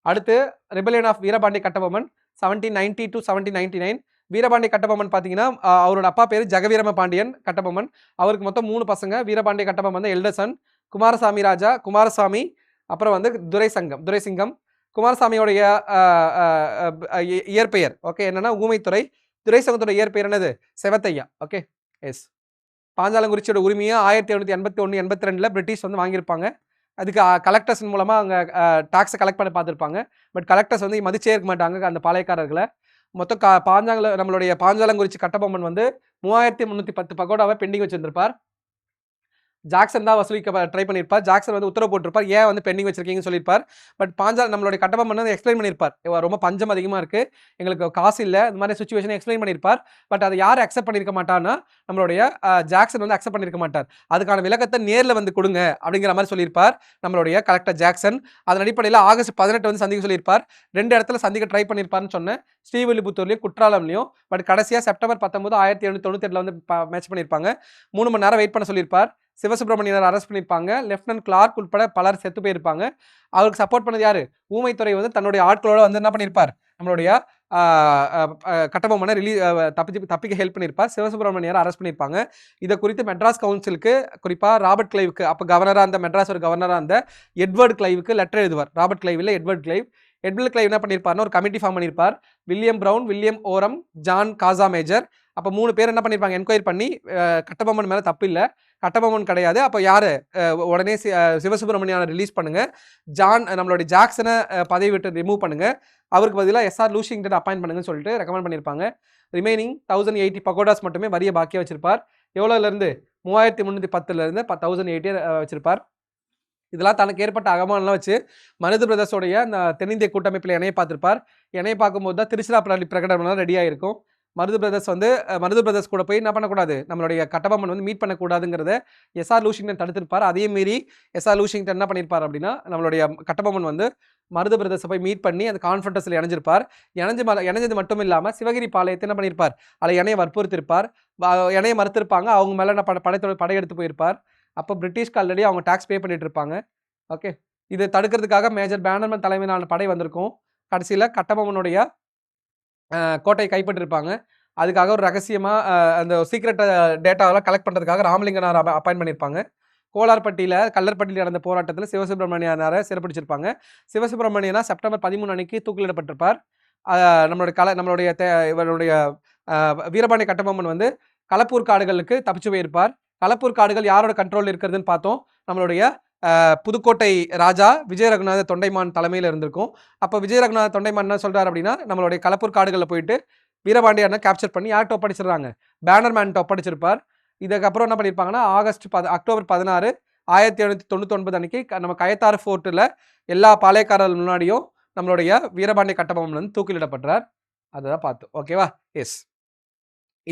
அடுத்து rebellion of Veerapandiya Kattabomman 1790 to 1799. Veerapandiya Kattabomman பார்த்தீங்கன்னா அவரோட அப்பா பேர் ஜெகவீரம பாண்டியன் கட்டபொம்மன். அவருக்கு மொத்தம் 3 பசங்க. வீரபாண்டிய கட்டபொம்மன் தான் எல்டர் சன். குமாரசாமி, அப்புறம் வந்து துரைசிங்கம். குமாரசாமியோடைய இயற்பெயர் ஓகே என்னன்னா ஊமைத்துறை. துரைசங்கத்தோட இயற்பெயர் என்னது, செவத்தையா. Okay, S. பாஞ்சாலங்குறிச்சியோட உரிமையை 1781 82 பிரிட்டிஷ் வந்து வாங்கியிருப்பாங்க. அதுக்கு கலெக்டர்ஸ் மூலமாக அவங்க டாக்ஸை கலெக்ட் பண்ணி பார்த்துருப்பாங்க. பட் கலெக்டர்ஸ் வந்து மதிச்சே இருக்க மாட்டாங்க அந்த பாளையக்காரர்களை. மொத்தம் நம்மளுடைய பாஞ்சாலங்குறிச்சி கட்டபொம்மன் வந்து 3310 பகோடாவை பெண்டிங் வச்சிருந்திருப்பார். ஜாக்சன் தான் வசூலிக்க ட்ரை பண்ணியிருப்பார். ஜாக்சன் வந்து உத்தரவு போட்டிருப்பார், ஏன் வந்து பெண்டிங் வச்சிருக்கீங்கன்னு சொல்லியிருப்பார். பட் நம்மளுடைய கட்டபொம்மன் வந்து எக்ஸ்பிளைன் பண்ணியிருப்பார், ரொம்ப பஞ்சம் அதிகமாக இருக்குது, எங்களுக்கு காசு இல்லை, இந்த மாதிரி சுச்சுவேஷனை எக்ஸ்பிளைன் பண்ணியிருப்பார். பட் அதை யார் அக்செப்ட் பண்ணியிருக்க மாட்டார்னா நம்மளுடைய ஜாக்சன் வந்து அக்செப்ட் பண்ணியிருக்க மாட்டார். அதுக்கான விளக்கத்தை நேரில் வந்து கொடுங்க அப்படிங்கிற மாதிரி சொல்லியிருப்பார் நம்மளுடைய கலெக்டர் ஜாக்சன். அதன் அடிப்படையில் ஆகஸ்ட் 18 வந்து சந்திக்க சொல்லியிருப்பார். 2 இடத்துல சந்திக்க ட்ரை பண்ணியிருப்பார்னு சொன்னேன், ஸ்ரீவில்லிபுத்தூர்லையும் குற்றாலம்லையும். பட் கடைசியாக செப்டம்பர் 19 1798 வந்து மேட்ச் பண்ணியிருப்பாங்க. 3 மணி நேரம் வெயிட் பண்ண சொல்லியிருப்பார். சிவசுப்ரமணியர் அரெஸ்ட் பண்ணியிருப்பாங்க. லெப்டினன்ட் கிளார்க் உட்பட பலர் செத்து போயிருப்பாங்க. அவருக்கு சப்போர்ட் பண்ணது யாரு, ஊமைத்துறை வந்து தன்னுடைய ஆட்களோட வந்து என்ன பண்ணியிருப்பார், நம்மளுடைய கட்டபொம்மனை தப்பிக்க ஹெல்ப் பண்ணியிருப்பார். சிவசுப்ரமணியர் அரெஸ்ட் பண்ணியிருப்பாங்க. இதை குறித்து மெட்ராஸ் கவுன்சிலுக்கு, குறிப்பாக ராபர்ட் கிளைவுக்கு, அப்போ கவர்னராக அந்த மெட்ராஸ் ஒரு கவர்னராக அந்த எட்வர்ட் கிளைவுக்கு லெட்டர் எழுதுவார். ராபர்ட் கிளைவ் இல்லை, எட்வர்ட் கிளைவ் என்ன பண்ணியிருப்பார்னு ஒரு கமிட்டி ஃபார்ம் பண்ணியிருப்பார். வில்லியம் பிரவுன், வில்லியம் ஓரம், ஜான் காசா மேஜர். அப்போ 3 பேர் என்ன பண்ணியிருப்பாங்க, என்கொயரி பண்ணி கட்டபொம்மன் மேலே தப்பு இல்லை, கட்டபொம்மன் கிடையாது, அப்போ யார் உடனே சிவசுப்ரமணியனை ரிலீஸ் பண்ணுங்க, நம்மளுடைய ஜாக்சனை பதவி விட்டு ரிமூவ் பண்ணுங்க, அவருக்கு பதிலாக எஸ்ஆர் லூஷிங்டன் அப்பாயிண்ட் பண்ணுங்கன்னு சொல்லிட்டு ரெக்கமெண்ட் பண்ணியிருப்பாங்க. ரிமைனிங் 1080 பகோடாஸ் மட்டுமே வரிய பாக்கியாக வச்சிருப்பார். எவ்வளோலேருந்து 3310 1080 வச்சிருப்பார். இதெல்லாம் தனக்கு ஏற்பட்ட அவமானம்லாம் வச்சு மருது பிரதர்ஸோடைய அந்த தென்னிந்திய கூட்டமைப்பில் இணைய பார்த்துருப்பார். இணைய பார்க்கும்போது தான் திருச்சிராப்பள்ளி பிரகடனம் ரெடியாக இருக்கும். மருது பிரதர்ஸ் கூட போய் என்ன பண்ணக்கூடாது, நம்மளுடைய கட்டபொம்மன் வந்து மீட் பண்ணக்கூடாதுங்கிறத எஸ்ஆர் லூஷிங்டன் தடுத்திருப்பார். அதே மீறி எஸ்ஆர் லூஷிங்டன் என்ன பண்ணியிருப்பார் அப்படின்னா, நம்மளுடைய கட்டபொம்மன் வந்து மருது பிரதர்ஸை போய் மீட் பண்ணி அந்த கான்ஃபரன்ஸில் இணைஞ்சிருப்பார். இணைஞ்சது மட்டும் இல்லாமல் சிவகிரி பாளையத்தை என்ன பண்ணியிருப்பார், அதை இணைய வற்புறுத்திருப்பார். இணைய மறுத்திருப்பாங்க. அவங்க மேலே படையெடுத்து போயிருப்பார். அப்போ பிரிட்டிஷ்க்கு ஆல்ரெடி அவங்க டாக்ஸ் பே பண்ணிட்டு இருப்பாங்க. ஓகே. இதை தடுக்கிறதுக்காக மேஜர் பேனர்மேன் தலைமையிலான படை வந்திருக்கும். கடைசியில் கட்டபொம்மனுடைய கோட்டையை கைப்பற்றிருப்பாங்க. அதுக்காக ஒரு ரகசியமாக அந்த சீக்ரெட் டேட்டாவெல்லாம் கலெக்ட் பண்ணுறதுக்காக ராமலிங்கனார் அப்பாயின்ட் பண்ணியிருப்பாங்க. கோலார்பட்டியில் கல்லர்பட்டியில் நடந்த போராட்டத்தில் சிவசுப்பிரமணியனாரை சிறப்பிடிச்சிருப்பாங்க. சிவசுப்பிரமணியனா செப்டம்பர் 13 அன்னைக்கு தூக்கிலிடப்பட்டிருப்பார். நம்மளுடைய இவருடைய வீரபாண்டிய கட்டபொம்மன் வந்து களப்பூர் காடுகளுக்கு தப்பிச்சு போயிருப்பார். களப்பூர் காடுகள் யாரோட கண்ட்ரோல் இருக்கிறதுன்னு பார்த்தோம். நம்மளுடைய புதுக்கோட்டை ராஜா விஜய ரகுநாத தொண்டைமான் தலைமையில் இருந்திருக்கும். அப்போ விஜய ரகுநாத தொண்டைமான் என்ன சொல்றாரு அப்படின்னா, நம்மளுடைய களப்பூர் காடுகளில் போயிட்டு வீரபாண்டியனை கேப்சர் பண்ணி யார்கிட்ட ஒப்படைச்சிடுறாங்க, பேனர்மேன்ட்ட ஒப்படைச்சிருப்பார். இதுக்கப்புறம் என்ன பண்ணியிருப்பாங்கன்னா, அக்டோபர் 16 1799 அன்னைக்கு நம்ம கயத்தாறு ஃபோர்ட்டில் எல்லா பாளையக்காரர்கள் முன்னாடியும் நம்மளுடைய வீரபாண்டிய கட்டபொம்மன் வந்து தூக்கிலிடப்படுறார். அதை பார்த்தோம். ஓகேவா? எஸ்.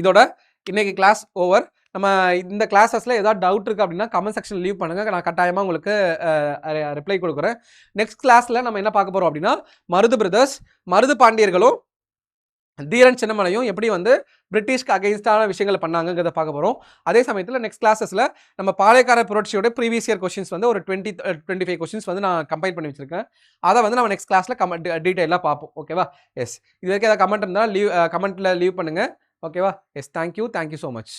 இதோட இன்னைக்கு கிளாஸ் ஓவர். நம்ம இந்த கிளாஸஸில் ஏதாவது டவுட் இருக்குது அப்படின்னா கமெண்ட் செக்ஷன் லீவ் பண்ணுங்கள். நான் கட்டாயமாக உங்களுக்கு ரிப்ளை கொடுக்குறேன். நெக்ஸ்ட் கிளாஸில் நம்ம என்ன பார்க்க போகிறோம் அப்படின்னா, மருது பிரதர்ஸ், மருது பாண்டியர்களும் தீரன் சின்னமலையும் எப்படி வந்து பிரிட்டிஷ்க்கு அகெயின்ஸ்டான விஷயங்களை பண்ணாங்கிறத பார்க்க போகிறோம். அதே சமயத்தில் நெக்ஸ்ட் கிளாஸஸில் நம்ம பாளையக்கார புரட்சியோட ப்ரீவியஸ் இயர் கொஸ்டின்ஸ் வந்து ஒரு 25 கொஸ்டின்ஸ் வந்து நான் கம்பைன் பண்ணி வச்சிருக்கேன். அதை வந்து நம்ம நெக்ஸ்ட் கிளாஸில் டீட்டெயிலாக பார்ப்போம். ஓகேவா? எஸ். இது வரைக்கும் ஏதாவது கமெண்ட் இருந்தால் கமெண்ட்டில் லீவ் பண்ணுங்கள். ஓகேவா? எஸ். Thank you so much.